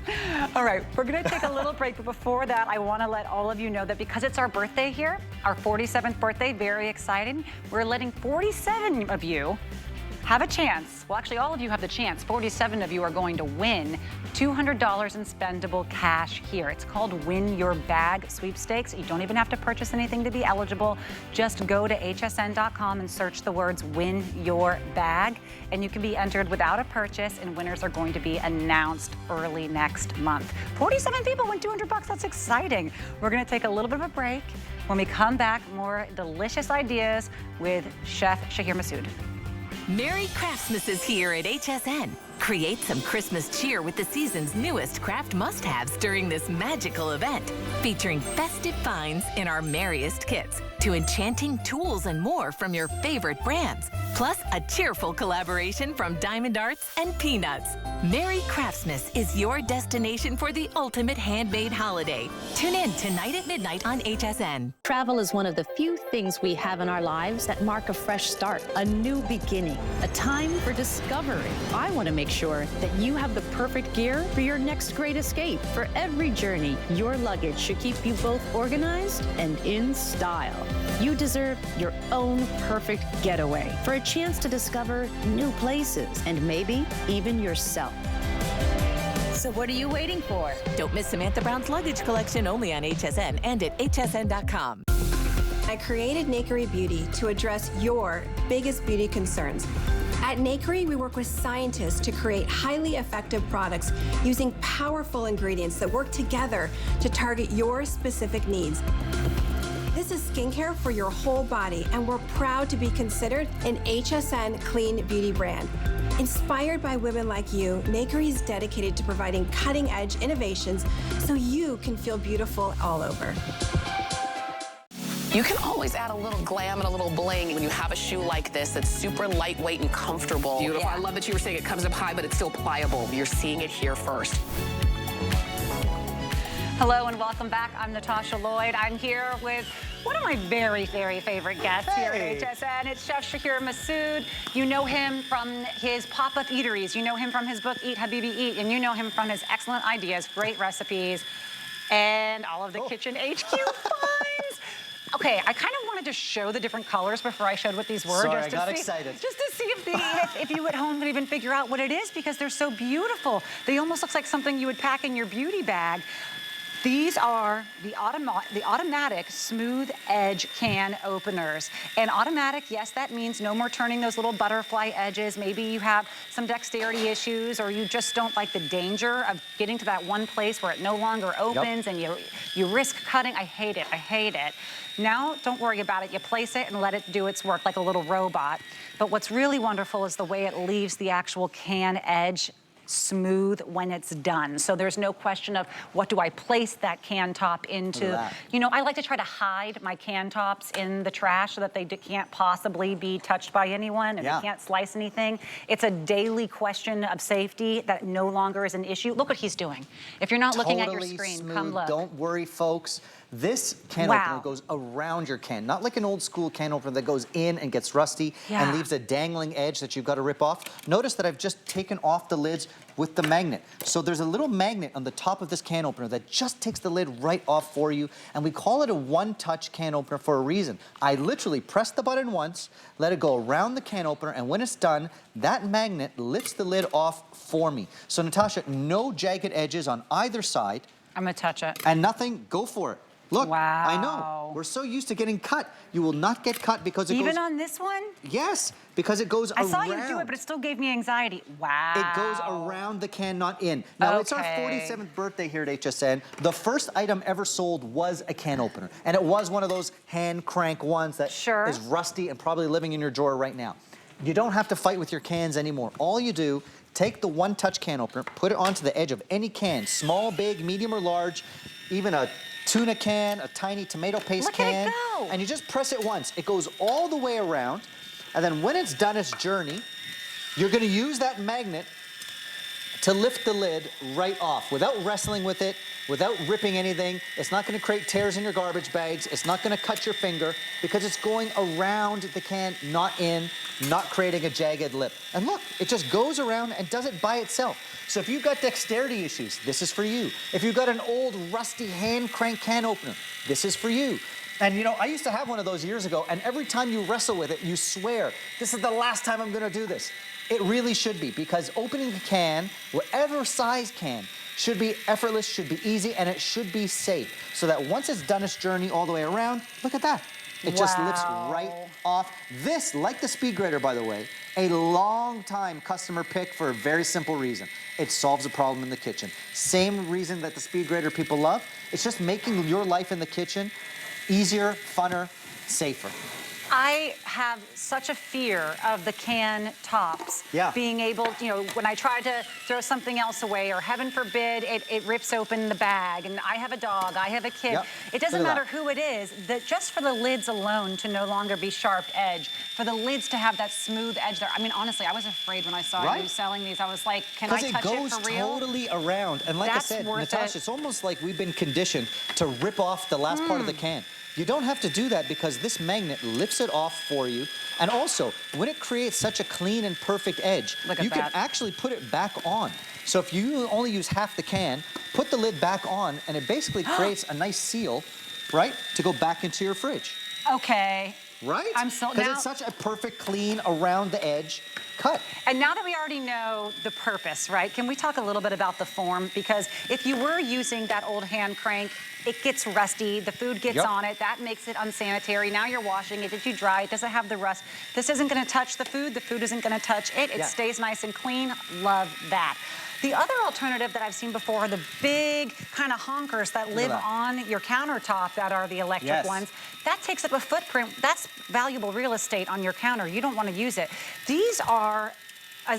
[SPEAKER 3] All right, we're gonna take a little break, but before that, I wanna let all of you know that because it's our birthday here, our 47th birthday, very exciting, we're letting 47 of you have a chance. Well, actually, all of you have the chance. 47 of you are going to win $200 in spendable cash here. It's called Win Your Bag Sweepstakes. You don't even have to purchase anything to be eligible. Just go to hsn.com and search the words Win Your Bag, and you can be entered without a purchase, and winners are going to be announced early next month. 47 people win $200. That's exciting. We're going to take a little bit of a break. When we come back, more delicious ideas with Chef Shahir Massoud.
[SPEAKER 1] Merry Craftsmas is here at HSN. Create some Christmas cheer with the season's newest craft must-haves during this magical event, featuring festive finds in our merriest kits to enchanting tools and more from your favorite brands, plus a cheerful collaboration from Diamond Arts and Peanuts. Merry Craftsmas is your destination for the ultimate handmade holiday. Tune in tonight at midnight on HSN.
[SPEAKER 5] Travel is one of the few things we have in our lives that mark a fresh start, a new beginning, a time for discovery. I want to make sure that you have the perfect gear for your next great escape. For every journey, your luggage should keep you both organized and in style. You deserve your own perfect getaway. For a chance to discover new places and maybe even yourself. So what are you waiting for?
[SPEAKER 1] Don't miss Samantha Brown's luggage collection only on HSN and at hsn.com.
[SPEAKER 6] I created Nakery Beauty to address your biggest beauty concerns. At Nakery, we work with scientists to create highly effective products using powerful ingredients that work together to target your specific needs. This is skincare for your whole body, and we're proud to be considered an HSN clean beauty brand. Inspired by women like you, Nakery is dedicated to providing cutting-edge innovations so you can feel beautiful all over.
[SPEAKER 7] You can always add a little glam and a little bling when you have a shoe like this that's super lightweight and comfortable. Beautiful. Yeah. I love that you were saying it comes up high, but it's still pliable. You're seeing it here first.
[SPEAKER 3] Hello and welcome back. I'm Natasha Lloyd. I'm here with one of my very, very favorite guests here at HSN. It's Chef Shahir Massoud. You know him from his pop-up eateries. You know him from his book, Eat Habibi Eat. And you know him from his excellent ideas, great recipes, and all of the KitchenHQ finds. Okay, I kind of wanted to show the different colors before I showed what these were.
[SPEAKER 4] Sorry, I got excited.
[SPEAKER 3] Just to see if you at home could even figure out what it is, because they're so beautiful. They almost look like something you would pack in your beauty bag. These are the automatic smooth edge can openers. And automatic, yes, that means no more turning those little butterfly edges. Maybe you have some dexterity issues, or you just don't like the danger of getting to that one place where it no longer opens. Yep. And you risk cutting. I hate it, I hate it. Now, don't worry about it. You place it and let it do its work like a little robot. But what's really wonderful is the way it leaves the actual can edge smooth when it's done. So there's no question of what do I place that can top into. You know, I like to try to hide my can tops in the trash so that they can't possibly be touched by anyone, and they can't slice anything. It's a daily question of safety that no longer is an issue. Look what he's doing. If you're not looking at your screen,
[SPEAKER 4] smooth.
[SPEAKER 3] Come look.
[SPEAKER 4] Don't worry, folks. This can opener goes around your can, not like an old school can opener that goes in and gets rusty and leaves a dangling edge that you've got to rip off. Notice that I've just taken off the lids with the magnet. So there's a little magnet on the top of this can opener that just takes the lid right off for you, and we call it a one-touch can opener for a reason. I literally press the button once, let it go around the can opener, and when it's done, that magnet lifts the lid off for me. So Natasha, no jagged edges on either side. I'm gonna touch it. And nothing, go for it. Look, I know, we're so used to getting cut. You will not get cut because it goes...
[SPEAKER 3] Even on this one?
[SPEAKER 4] Yes, because it goes around.
[SPEAKER 3] I saw you do it, but it still gave me anxiety. Wow.
[SPEAKER 4] It goes around the can, not in. Now, it's our 47th birthday here at HSN. The first item ever sold was a can opener, and it was one of those hand crank ones that is rusty and probably living in your drawer right now. You don't have to fight with your cans anymore. All you do, take the one-touch can opener, put it onto the edge of any can, small, big, medium, or large, even a tuna can, a tiny tomato paste can, and you just press it once. It goes all the way around, and then when it's done its journey, you're gonna use that magnet to lift the lid right off without wrestling with it, without ripping anything. It's not gonna create tears in your garbage bags. It's not gonna cut your finger because it's going around the can, not in, not creating a jagged lip. And look, it just goes around and does it by itself. So if you've got dexterity issues, this is for you. If you've got an old rusty hand crank can opener, this is for you. And you know, I used to have one of those years ago, and every time you wrestle with it, you swear, this is the last time I'm gonna do this. It really should be, because opening a can, whatever size can, should be effortless, should be easy, and it should be safe. So that once it's done its journey all the way around, look at that. It just lifts right off. This, like the speed grater, by the way, a long time customer pick for a very simple reason. It solves a problem in the kitchen. Same reason that the speed grater people love. It's just making your life in the kitchen easier, funner, safer.
[SPEAKER 3] I have such a fear of the can tops being able, you know, when I try to throw something else away, or heaven forbid, it rips open the bag, and I have a dog, I have a kid. It doesn't matter who it is, that just for the lids alone to no longer be sharp edge, for the lids to have that smooth edge there. I mean, honestly, I was afraid when I saw you selling these. I was like, can I touch it for real?
[SPEAKER 4] Because it goes totally around. And like I said, Natasha, it's almost like we've been conditioned to rip off the last part of the can. You don't have to do that because this magnet lifts it off for you. And also, when it creates such a clean and perfect edge, you can actually put it back on. So if you only use half the can, put the lid back on, and it basically creates a nice seal, right, to go back into your fridge.
[SPEAKER 3] Okay,
[SPEAKER 4] Right?
[SPEAKER 3] I'm so
[SPEAKER 4] Because
[SPEAKER 3] now.
[SPEAKER 4] it's such a perfect, clean, around the edge cut.
[SPEAKER 3] And now that we already know the purpose, right, can we talk a little bit about the form? Because if you were using that old hand crank, it gets rusty, the food gets on it, that makes it unsanitary. Now you're washing it, did you dry it, does it have the rust? This isn't gonna touch the food isn't gonna touch it, it stays nice and clean, love that. The other alternative that I've seen before are the big kind of honkers that live on your countertop that are the electric ones. That takes up a footprint. That's valuable real estate on your counter. You don't want to use it. These are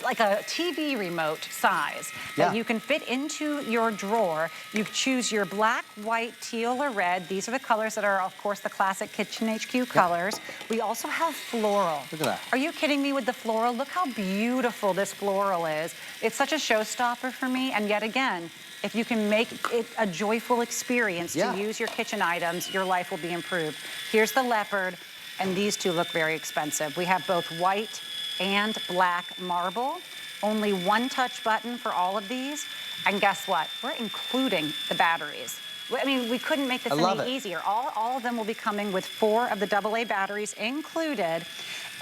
[SPEAKER 3] like a TV remote size that you can fit into your drawer. You choose your black, white, teal, or red. These are the colors that are, of course, the classic KitchenHQ colors. We also have floral.
[SPEAKER 4] Look at that.
[SPEAKER 3] Are you kidding me with the floral? Look how beautiful this floral is. It's such a showstopper for me, and yet again, if you can make it a joyful experience to use your kitchen items, your life will be improved. Here's the leopard, and these two look very expensive. We have both white and black marble. Only one touch button for all of these. And guess what? We're including the batteries. I mean, we couldn't make this any easier. All of them will be coming with 4 of the AA batteries included.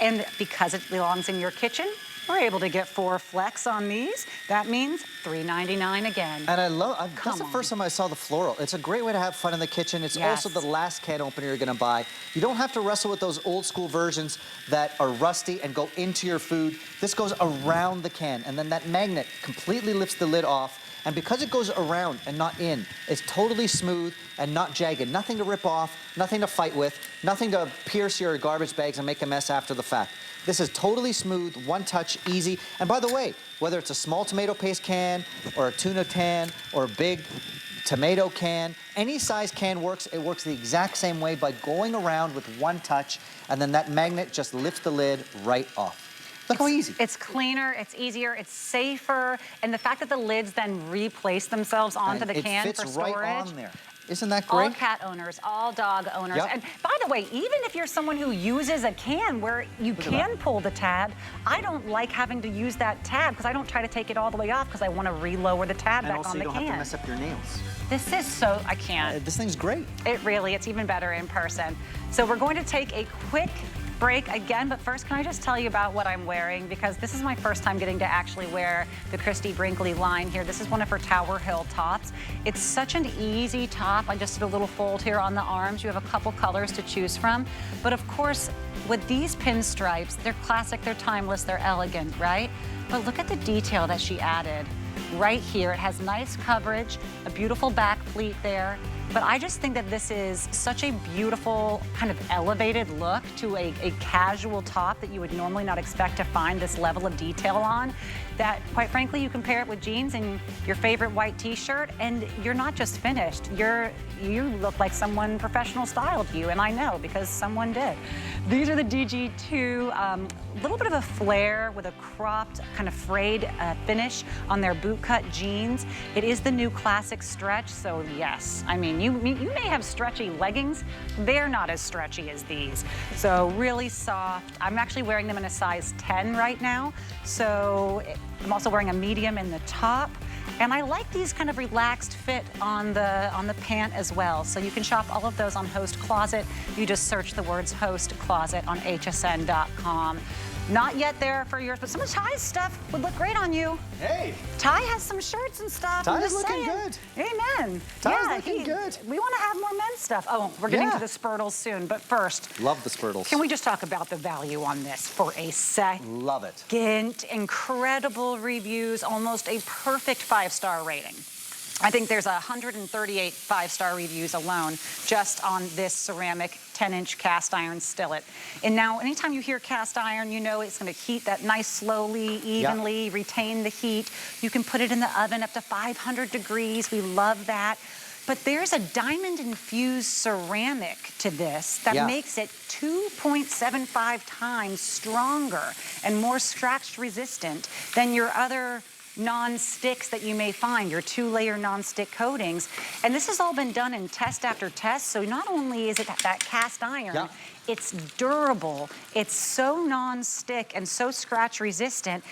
[SPEAKER 3] And because it belongs in your kitchen, we're able to get 4 flex on these. That means $3.99 again.
[SPEAKER 4] And I love, that's the first time I saw the floral. It's a great way to have fun in the kitchen. It's also the last can opener you're gonna buy. You don't have to wrestle with those old school versions that are rusty and go into your food. This goes around the can, and then that magnet completely lifts the lid off. And because it goes around and not in, it's totally smooth and not jagged. Nothing to rip off, nothing to fight with, nothing to pierce your garbage bags and make a mess after the fact. This is totally smooth, one touch, easy. And by the way, whether it's a small tomato paste can or a tuna can or a big tomato can, any size can works. It works the exact same way by going around with one touch, and then that magnet just lifts the lid right off. Look how easy.
[SPEAKER 3] It's cleaner, it's easier, it's safer, and the fact that the lids then replace themselves onto the can for storage.
[SPEAKER 4] It fits right on there. Isn't that great?
[SPEAKER 3] All cat owners, all dog owners. And by the way, even if you're someone who uses a can where you can pull the tab, I don't like having to use that tab because I don't try to take it all the way off because I want to re-lower the tab back on the can.
[SPEAKER 4] And also you don't have to mess up your nails.
[SPEAKER 3] This is so, I can't.
[SPEAKER 4] This thing's great.
[SPEAKER 3] It's even better in person. So we're going to take a quick break again, but first, can I just tell you about what I'm wearing? Because this is my first time getting to actually wear the Christy Brinkley line here. This is one of her Tower Hill tops. It's such an easy top. I just did a little fold here on the arms. You have a couple colors to choose from. But of course, with these pinstripes, they're classic, they're timeless, they're elegant, right? But look at the detail that she added right here. It has nice coverage, a beautiful back pleat there. But I just think that this is such a beautiful kind of elevated look to a casual top that you would normally not expect to find this level of detail on, that quite frankly you can pair it with jeans and your favorite white t-shirt and you're not just finished, you look like someone professional styled you, and I know because someone did. These are the DG2, a little bit of a flare with a cropped kind of frayed finish on their bootcut jeans. It is the new classic stretch, so yes, I mean, you may have stretchy leggings. They're not as stretchy as these. So really soft. I'm actually wearing them in a size 10 right now. So I'm also wearing a medium in the top. And I like these kind of relaxed fit on the pant as well. So you can shop all of those on Host Closet. You just search the words Host Closet on hsn.com. Not yet there for yours, but some of Ty's stuff would look great on you.
[SPEAKER 4] Hey!
[SPEAKER 3] Ty has some shirts and stuff.
[SPEAKER 4] Ty's looking good.
[SPEAKER 3] Amen.
[SPEAKER 4] Ty's looking good.
[SPEAKER 3] We want to have more men's stuff. Oh, we're getting to the Spurtles soon, but first.
[SPEAKER 4] Love the Spurtles.
[SPEAKER 3] Can we just talk about the value on this for a second?
[SPEAKER 4] Love it.
[SPEAKER 3] Incredible reviews, almost a perfect 5-star rating. I think there's 138 5-star reviews alone just on this ceramic 10-inch cast iron skillet. And now, anytime you hear cast iron, you know it's going to heat that nice, slowly, evenly, retain the heat. You can put it in the oven up to 500 degrees. We love that. But there's a diamond-infused ceramic to this that makes it 2.75 times stronger and more scratch-resistant than your other non-sticks that you may find, your 2-layer non-stick coatings. And this has all been done in test after test, so not only is it that cast iron, it's durable, it's so non-stick and so scratch resistant,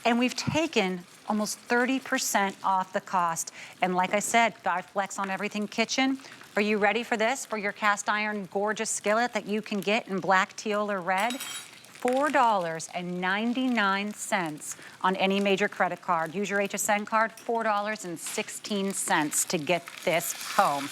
[SPEAKER 3] And we've taken almost 30% off the cost. And like I said, 5 flex on everything kitchen. Are you ready for this? For your cast iron gorgeous skillet that you can get in black, teal, or red? $4.99 on any major credit card. Use your HSN card, $4.16 to get this home.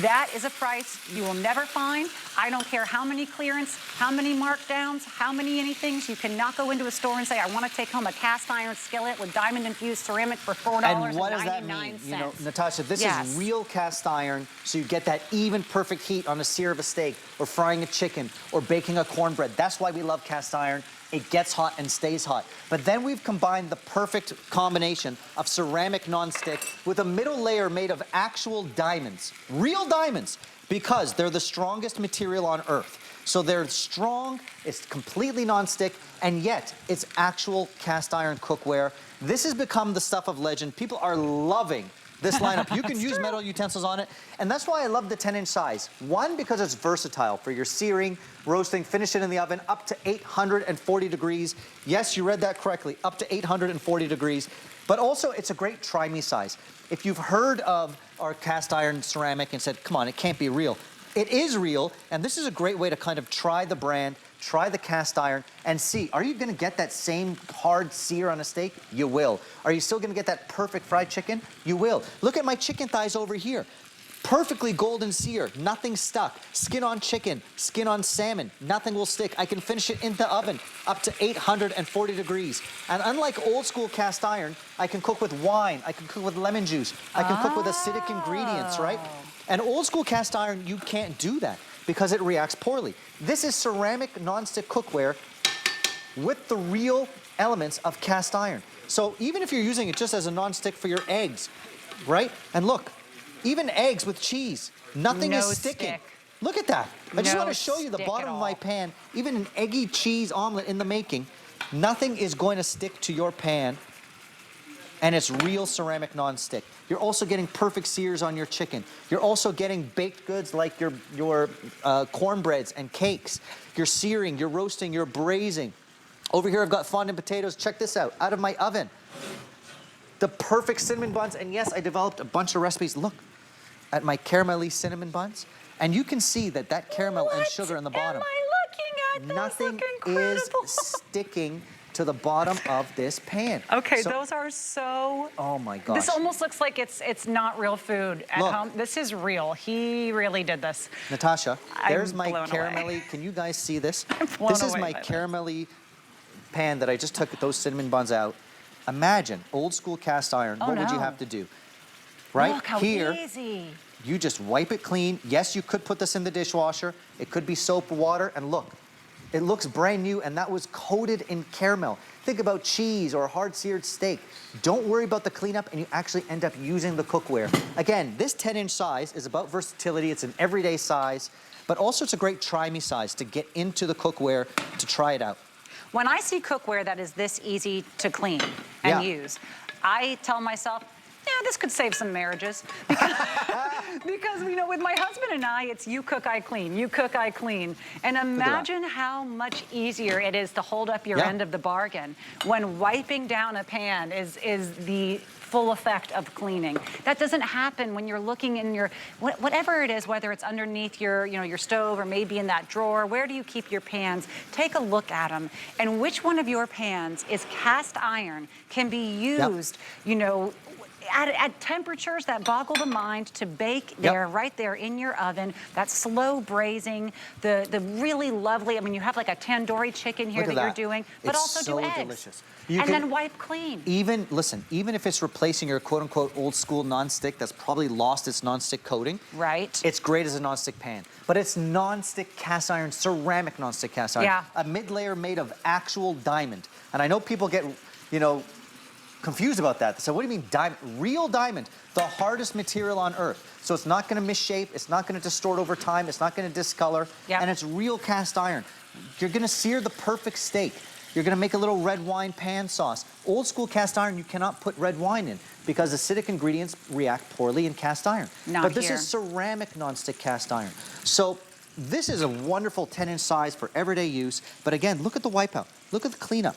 [SPEAKER 3] That is a price you will never find. I don't care how many clearance, how many markdowns, how many anythings. You cannot go into a store and say, I want to take home a cast iron skillet with diamond-infused ceramic for $4.99.
[SPEAKER 4] And what does that mean? You know, Natasha, this is real cast iron, so you get that even perfect heat on a sear of a steak, or frying a chicken, or baking a cornbread. That's why we love cast iron. It gets hot and stays hot. But then we've combined the perfect combination of ceramic nonstick with a middle layer made of actual diamonds, real diamonds, because they're the strongest material on earth. So they're strong, it's completely nonstick, and yet it's actual cast iron cookware. This has become the stuff of legend. People are loving this lineup. You can use metal utensils on it, and that's why I love the 10-inch size. One, because it's versatile for your searing, roasting, finish it in the oven up to 840 degrees. Yes, you read that correctly, up to 840 degrees. But also, it's a great try-me size. If you've heard of our cast iron ceramic and said, come on, it can't be real. It is real, and this is a great way to kind of try the brand, try the cast iron, and see, are you gonna get that same hard sear on a steak? You will. Are you still gonna get that perfect fried chicken? You will. Look at my chicken thighs over here. Perfectly golden sear, nothing stuck. Skin on chicken, skin on salmon, nothing will stick. I can finish it in the oven up to 840 degrees. And unlike old school cast iron, I can cook with wine, I can cook with lemon juice, I can cook with acidic ingredients, right? And old school cast iron, you can't do that because it reacts poorly. This is ceramic nonstick cookware with the real elements of cast iron. So even if you're using it just as a nonstick for your eggs, right? And look, even eggs with cheese, nothing is sticking. Look at that. I just want to show you the bottom of my pan, even an eggy cheese omelet in the making, nothing is going to stick to your pan, and it's real ceramic nonstick. You're also getting perfect sears on your chicken. You're also getting baked goods like your cornbreads and cakes. You're searing, you're roasting, you're braising. Over here I've got fondant potatoes. Check this out, out of my oven. The perfect cinnamon buns, and yes, I developed a bunch of recipes. Look at my caramelly cinnamon buns, and you can see that caramel and sugar in the bottom.
[SPEAKER 3] What am I looking at?
[SPEAKER 4] Nothing is sticking to the bottom of this pan.
[SPEAKER 3] Okay, so, those are so...
[SPEAKER 4] Oh my gosh.
[SPEAKER 3] This almost looks like it's not real food at home. This is real. He really did this.
[SPEAKER 4] Natasha, there's my caramelly...
[SPEAKER 3] Away.
[SPEAKER 4] Can you guys see this?
[SPEAKER 3] This
[SPEAKER 4] is my caramelly pan that I just took those cinnamon buns out. Imagine, old school cast iron, what would you have to do? Right?
[SPEAKER 3] Look how easy.
[SPEAKER 4] You just wipe it clean. Yes, you could put this in the dishwasher. It could be soap, water, and look, it looks brand new, and that was coated in caramel. Think about cheese or a hard-seared steak. Don't worry about the cleanup, and you actually end up using the cookware. Again, this 10-inch size is about versatility. It's an everyday size, but also it's a great try-me size to get into the cookware to try it out.
[SPEAKER 3] When I see cookware that is this easy to clean and use, I tell myself, yeah, this could save some marriages. Because, you know, with my husband and I, it's you cook, I clean, you cook, I clean. And imagine how much easier it is to hold up your end of the bargain when wiping down a pan is the full effect of cleaning. That doesn't happen when you're looking in your, whatever it is, whether it's underneath your, you know, your stove or maybe in that drawer, where do you keep your pans? Take a look at them. And which one of your pans is cast iron, can be used, you know, at temperatures that boggle the mind to bake there, right there in your oven, that slow braising, the really lovely, I mean, you have like a tandoori chicken here that you're doing, but also do eggs.
[SPEAKER 4] Delicious.
[SPEAKER 3] And then wipe clean.
[SPEAKER 4] Even, listen, even if it's replacing your quote-unquote old school nonstick that's probably lost its nonstick coating,
[SPEAKER 3] right? It's
[SPEAKER 4] great as a nonstick pan. But it's nonstick cast iron, ceramic nonstick cast iron.
[SPEAKER 3] Yeah.
[SPEAKER 4] A mid-layer made of actual diamond. And I know people get, you know, confused about that. So what do you mean diamond? Real diamond, the hardest material on earth. So it's not gonna misshape, it's not gonna distort over time, it's not gonna discolor, and it's real cast iron. You're gonna sear the perfect steak. You're gonna make a little red wine pan sauce. Old school cast iron, you cannot put red wine in because acidic ingredients react poorly in cast iron. But this is ceramic nonstick cast iron. So this is a wonderful 10-inch size for everyday use. But again, look at the wipeout. Look at the cleanup.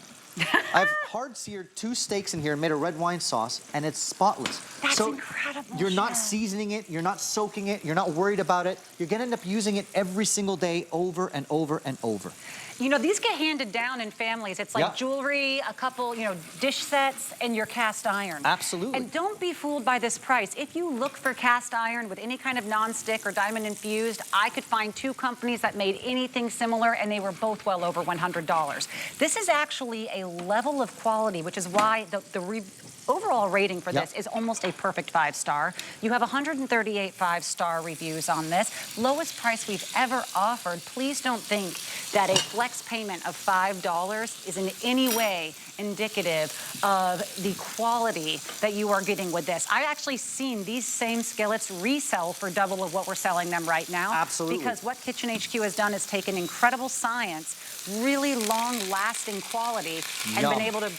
[SPEAKER 4] I've hard seared 2 steaks in here, made a red wine sauce, and it's spotless.
[SPEAKER 3] That's
[SPEAKER 4] so
[SPEAKER 3] incredible,
[SPEAKER 4] you're not
[SPEAKER 3] Shahir.
[SPEAKER 4] seasoning it, you're not soaking it, you're not worried about it. You're gonna end up using it every single day over and over and over.
[SPEAKER 3] You know, these get handed down in families. It's like jewelry, a couple, you know, dish sets, and your cast iron.
[SPEAKER 4] Absolutely.
[SPEAKER 3] And don't be fooled by this price. If you look for cast iron with any kind of non-stick or diamond infused, I could find 2 companies that made anything similar, and they were both well over $100. This is actually a level of quality, which is why the overall rating for this is almost a perfect 5-star. You have 138 5-star reviews on this. Lowest price we've ever offered. Please don't think that a flex payment of $5 is in any way indicative of the quality that you are getting with this. I've actually seen these same skillets resell for double of what we're selling them right now.
[SPEAKER 4] Absolutely.
[SPEAKER 3] Because what KitchenHQ has done is taken incredible science, really long-lasting quality, and been able to,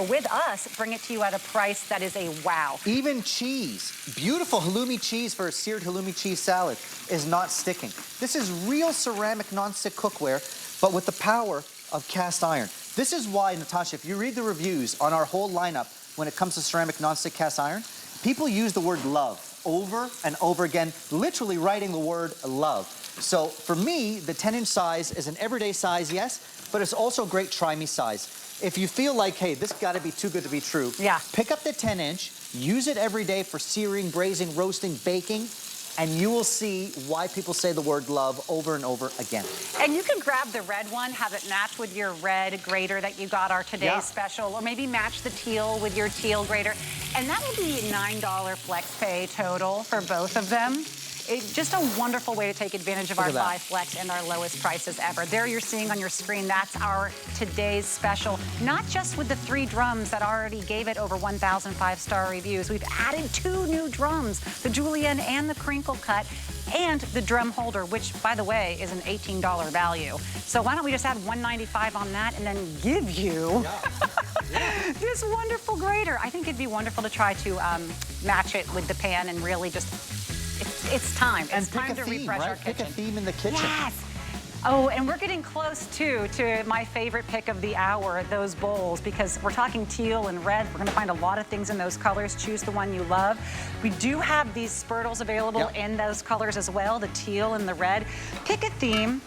[SPEAKER 3] with us, bring it to you at a price that is a wow.
[SPEAKER 4] Even cheese, beautiful halloumi cheese for a seared halloumi cheese salad is not sticking. This is real ceramic non-stick cookware, but with the power of cast iron. This is why, Natasha, if you read the reviews on our whole lineup when it comes to ceramic non-stick cast iron, people use the word love over and over again, literally writing the word love. So for me, the 10-inch size is an everyday size, yes, but it's also a great try me size. If you feel like, hey, this gotta be too good to be true, pick up the 10-inch, use it every day for searing, braising, roasting, baking, and you will see why people say the word love over and over again. And
[SPEAKER 3] you can grab the red one, have it match with your red grater that you got our today's special, or maybe match the teal with your teal grater. And that will be $9 flex pay total for both of them. It's just a wonderful way to take advantage of our 5 flex and our lowest prices ever. There you're seeing on your screen, that's our today's special. Not just with the 3 drums that already gave it over 1,000 5-star reviews. We've added 2 new drums, the julienne and the crinkle cut, and the drum holder, which, by the way, is an $18 value. So why don't we just add $195 on that and then give you this wonderful grater. I think it'd be wonderful to try to match it with the pan and really just, it's time. It's time to refresh our kitchen.
[SPEAKER 4] Pick a theme in the kitchen.
[SPEAKER 3] Yes. Oh, and we're getting close, too, to my favorite pick of the hour, those bowls, because we're talking teal and red. We're going to find a lot of things in those colors. Choose the one you love. We do have these spurtles available in those colors as well, the teal and the red. Pick a theme.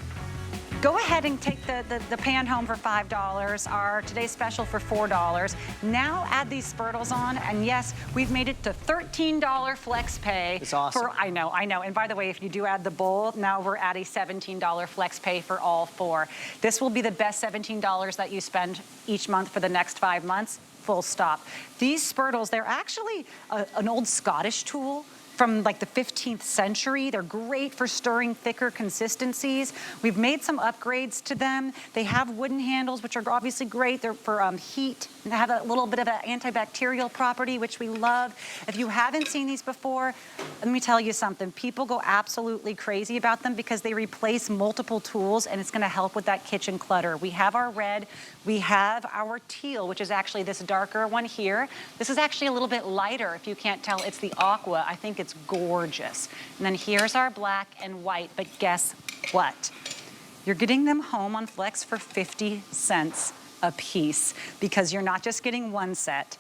[SPEAKER 3] Go ahead and take the pan home for $5, our today's special for $4. Now add these spurtles on, and yes, we've made it to $13 flex pay.
[SPEAKER 4] It's awesome.
[SPEAKER 3] I know. And by the way, if you do add the bowl, now we're at a $17 flex pay for all 4. This will be the best $17 that you spend each month for the next 5 months, full stop. These spurtles, they're actually an old Scottish tool from like the 15th century. They're great for stirring thicker consistencies. We've made some upgrades to them. They have wooden handles, which are obviously great. They're for heat and have a little bit of an antibacterial property, which we love. If you haven't seen these before, let me tell you something. People go absolutely crazy about them because they replace multiple tools, and it's gonna help with that kitchen clutter. We have our red, we have our teal, which is actually this darker one here. This is actually a little bit lighter. If you can't tell, it's the aqua. I think it's gorgeous. And then here's our black and white, but guess what? You're getting them home on Flex for 50 cents a piece, because you're not just getting 1 set,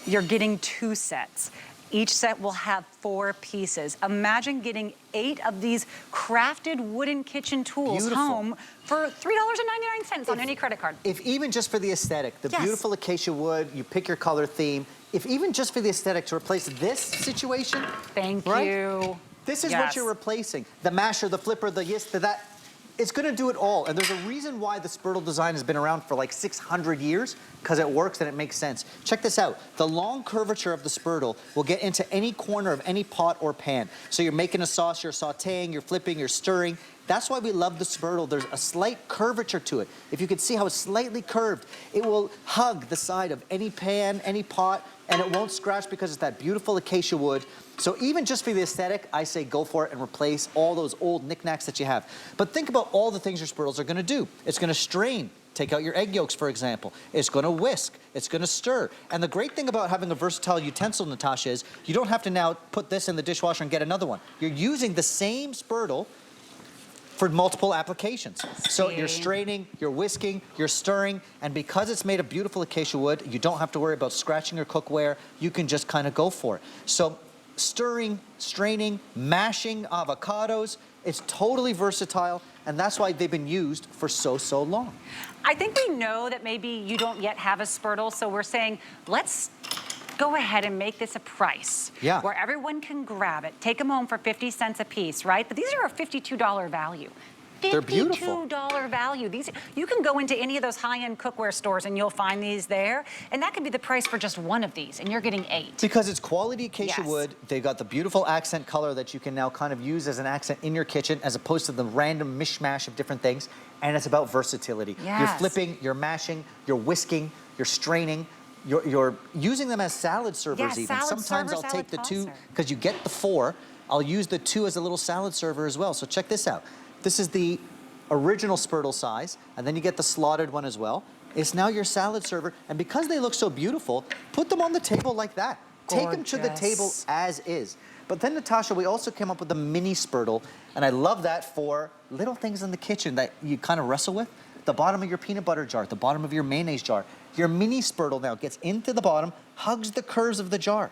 [SPEAKER 3] you're getting 2 sets. Each set will have 4 pieces. Imagine getting 8 of these crafted wooden kitchen tools home for $3.99 on any credit card.
[SPEAKER 4] If even just for the aesthetic, the beautiful acacia wood, you pick your color theme, if even just for the aesthetic to replace this situation.
[SPEAKER 3] Thank you.
[SPEAKER 4] This is what you're replacing. The masher, the flipper, the yes, the that. It's gonna do it all. And there's a reason why the spurtle design has been around for like 600 years, because it works and it makes sense. Check this out. The long curvature of the spurtle will get into any corner of any pot or pan. So you're making a sauce, you're sauteing, you're flipping, you're stirring. That's why we love the spurtle. There's a slight curvature to it. If you can see how it's slightly curved, it will hug the side of any pan, any pot, and it won't scratch because it's that beautiful acacia wood. So even just for the aesthetic, I say go for it and replace all those old knickknacks that you have. But think about all the things your spurtles are gonna do. It's gonna strain. Take out your egg yolks, for example. It's gonna whisk, it's gonna stir. And the great thing about having a versatile utensil, Natasha, is you don't have to now put this in the dishwasher and get another one. You're using the same spurtle for multiple applications. So you're
[SPEAKER 3] See?
[SPEAKER 4] straining, you're whisking, you're stirring, and because it's made of beautiful acacia wood, you don't have to worry about scratching your cookware. You can just kind of go for it. So stirring, straining, mashing avocados, it's totally versatile, and that's why they've been used for so long.
[SPEAKER 3] I think we know that maybe you don't yet have a Spurtle, so we're saying, let's go ahead and make this a price where everyone can grab it, take them home for 50 cents a piece, right? But these are a $52 value.
[SPEAKER 4] They're beautiful.
[SPEAKER 3] $52 value. These, you can go into any of those high-end cookware stores and you'll find these there, and that could be the price for just one of these, and you're getting 8.
[SPEAKER 4] Because it's quality acacia wood, they've got the beautiful accent color that you can now kind of use as an accent in your kitchen as opposed to the random mishmash of different things, and it's about versatility. You're flipping, you're mashing, you're whisking, you're straining, you're using them as salad servers even. Sometimes I'll take the 2, because you get the 4, I'll use the 2 as a little salad server as well. So check this out. This is the original Spurtle size, and then you get the slotted one as well. It's now your salad server, and because they look so beautiful, put them on the table like that. Gorgeous. Take them to the table as is. But then, Natasha, we also came up with the mini Spurtle, and I love that for little things in the kitchen that you kind of wrestle with. The bottom of your peanut butter jar, the bottom of your mayonnaise jar. Your mini Spurtle now gets into the bottom, hugs the curves of the jar,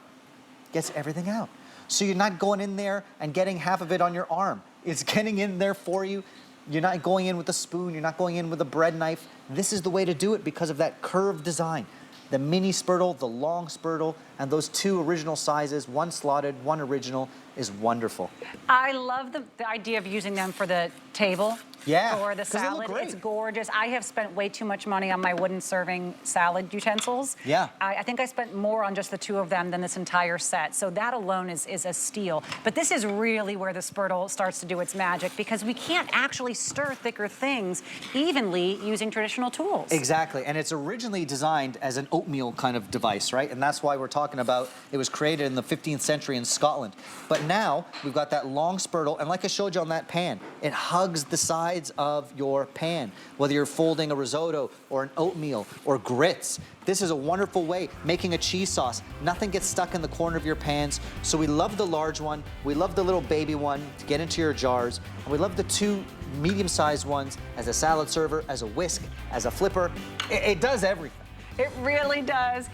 [SPEAKER 4] gets everything out. So you're not going in there and getting half of it on your arm. It's getting in there for you. You're not going in with a spoon. You're not going in with a bread knife. This is the way to do it because of that curved design. The mini Spurtle, the long Spurtle, and those 2 original sizes, 1 slotted, 1 original, is wonderful.
[SPEAKER 3] I love the idea of using them for the table. Or the salad. It's gorgeous. I have spent way too much money on my wooden serving salad utensils. I think I spent more on just the 2 of them than this entire set. So that alone is a steal. But this is really where the Spurtle starts to do its magic because we can't actually stir thicker things evenly using traditional tools.
[SPEAKER 4] Exactly. And it's originally designed as an oatmeal kind of device, right? And that's why we're talking about it was created in the 15th century in Scotland. But now we've got that long Spurtle, and like I showed you on that pan, it hugs the sides of your pan, whether you're folding a risotto or an oatmeal or grits. This is a wonderful way, making a cheese sauce. Nothing gets stuck in the corner of your pans. So we love the large one. We love the little baby one to get into your jars. And we love the 2 medium-sized ones as a salad server, as a whisk, as a flipper. It does everything.
[SPEAKER 3] It really does.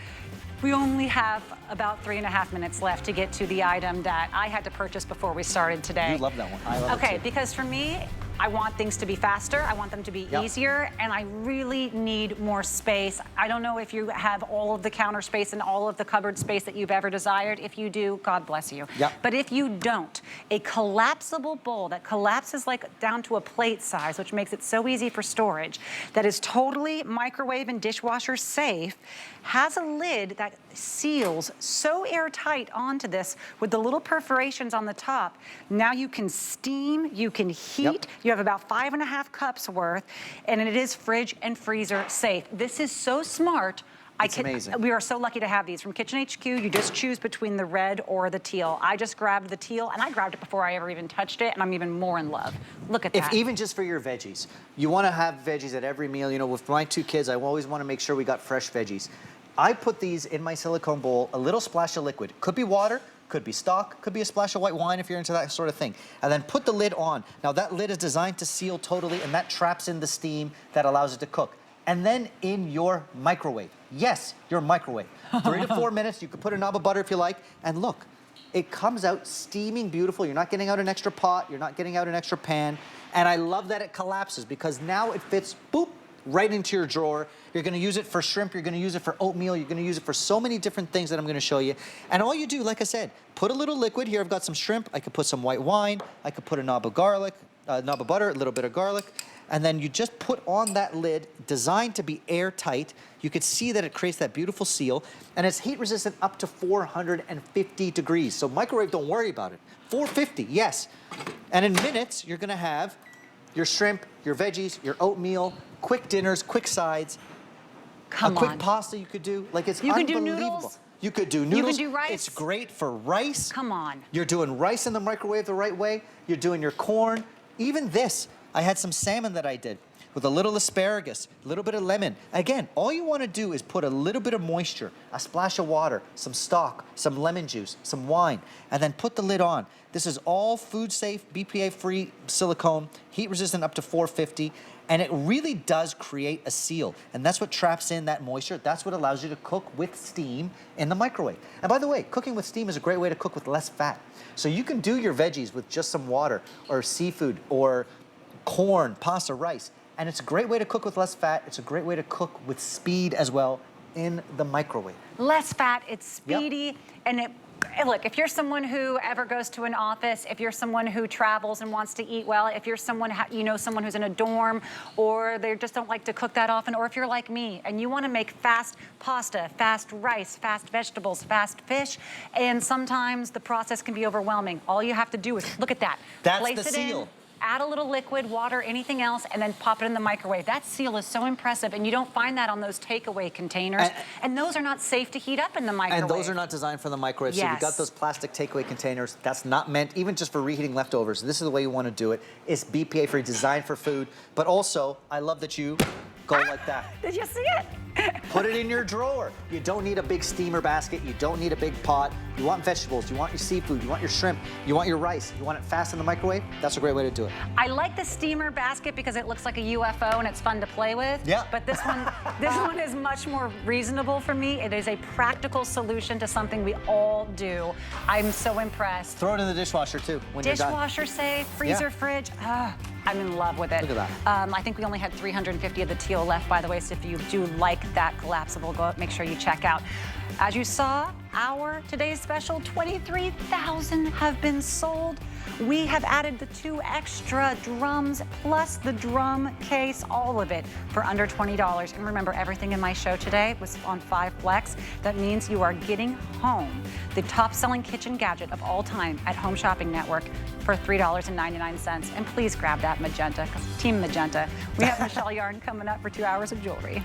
[SPEAKER 3] We only have about 3.5 minutes left to get to the item that I had to purchase before we started today.
[SPEAKER 4] You love that one. I love it too.
[SPEAKER 3] Because for me, I want things to be faster. I want them to be easier, and I really need more space. I don't know if you have all of the counter space and all of the cupboard space that you've ever desired. If you do, God bless you. But if you don't, a collapsible bowl that collapses like down to a plate size, which makes it so easy for storage, that is totally microwave and dishwasher safe, has a lid that seals so airtight onto this with the little perforations on the top. Now you can steam, you can heat. You have about 5.5 cups worth, and it is fridge and freezer safe. This is so smart.
[SPEAKER 4] It's amazing.
[SPEAKER 3] We are so lucky to have these from KitchenHQ. You just choose between the red or the teal. I just grabbed the teal, and I grabbed it before I ever even touched it, and I'm even more in love. Look at that.
[SPEAKER 4] If even just for your veggies, you want to have veggies at every meal. You know, with my 2 kids, I always want to make sure we got fresh veggies. I put these in my silicone bowl, a little splash of liquid. Could be water, could be stock, could be a splash of white wine if you're into that sort of thing. And then put the lid on. Now that lid is designed to seal totally, and that traps in the steam that allows it to cook. And then in your microwave. Yes, your microwave. 3 to 4 minutes, you could put a knob of butter if you like, and look, it comes out steaming beautiful. You're not getting out an extra pot, you're not getting out an extra pan. And I love that it collapses because now it fits, boop, right into your drawer. You're gonna use it for shrimp, you're gonna use it for oatmeal, you're gonna use it for so many different things that I'm gonna show you. And all you do, like I said, put a little liquid. Here I've got some shrimp, I could put some white wine, I could put a knob of garlic, knob of butter, a little bit of garlic, and then you just put on that lid, designed to be airtight. You could see that it creates that beautiful seal, and it's heat resistant up to 450 degrees. So microwave, don't worry about it. 450, yes. And in minutes, you're gonna have your shrimp, your veggies, your oatmeal, quick dinners, quick sides. A quick pasta you could do. Like, it's unbelievable.
[SPEAKER 3] You could do noodles.
[SPEAKER 4] You could do noodles.
[SPEAKER 3] You could do rice.
[SPEAKER 4] It's great for rice.
[SPEAKER 3] Come on.
[SPEAKER 4] You're doing rice in the microwave the right way. You're doing your corn. Even this, I had some salmon that I did. with a little asparagus, a little bit of lemon. Again, all you want to do is put a little bit of moisture, a splash of water, some stock, some lemon juice, some wine, and then put the lid on. This is all food safe, BPA-free silicone, heat resistant up to 450. And it really does create a seal. And that's what traps in that moisture. That's what allows you to cook with steam in the microwave. And by the way, cooking with steam is a great way to cook with less fat. So you can do your veggies with just some water or seafood or corn, pasta, rice. And it's a great way to cook with less fat. It's a great way to cook with speed as well in the microwave.
[SPEAKER 3] Less fat, it's speedy,
[SPEAKER 4] yep.
[SPEAKER 3] and look, if you're someone who ever goes to an office, if you're someone who travels and wants to eat well, if you're someone, someone who's in a dorm, or they just don't like to cook that often, or if you're like me and you want to make fast pasta, fast rice, fast vegetables, fast fish, and sometimes the process can be overwhelming. All you have to do is look at that.
[SPEAKER 4] That's
[SPEAKER 3] place
[SPEAKER 4] the
[SPEAKER 3] it
[SPEAKER 4] seal.
[SPEAKER 3] In, add a little liquid, water, anything else, and then pop it in the microwave. That seal is so impressive, and you don't find that on those takeaway containers. And those are not safe to heat up in the microwave.
[SPEAKER 4] And those are not designed for the microwave.
[SPEAKER 3] Yes.
[SPEAKER 4] So you've got those plastic takeaway containers. That's not meant even just for reheating leftovers. This is the way you want to do it. It's BPA-free, designed for food. But also, I love that you go like that.
[SPEAKER 3] Did you see it?
[SPEAKER 4] Put it in your drawer. You don't need a big steamer basket. You don't need a big pot. You want vegetables. You want your seafood. You want your shrimp. You want your rice. You want it fast in the microwave. That's a great way to do it.
[SPEAKER 3] I like the steamer basket because it looks like a UFO and it's fun to play with.
[SPEAKER 4] Yeah.
[SPEAKER 3] But this one is much more reasonable for me. It is a practical solution to something we all do. I'm so impressed.
[SPEAKER 4] Throw it in the dishwasher too when you're done.
[SPEAKER 3] Dishwasher safe, freezer, fridge. I'm in love with it.
[SPEAKER 4] Look at that.
[SPEAKER 3] I think we only had 350 of the teal left, by the way, so if you do like that collapsible, go make sure you check out. As you saw, today's special, 23,000 have been sold. We have added the 2 extra drums plus the drum case, all of it for under $20. And remember, everything in my show today was on 5 Flex. That means you are getting home the top-selling kitchen gadget of all time at Home Shopping Network for $3.99. And please grab that magenta, 'cause Team Magenta. We have Michelle Yarn coming up for 2 hours of jewelry.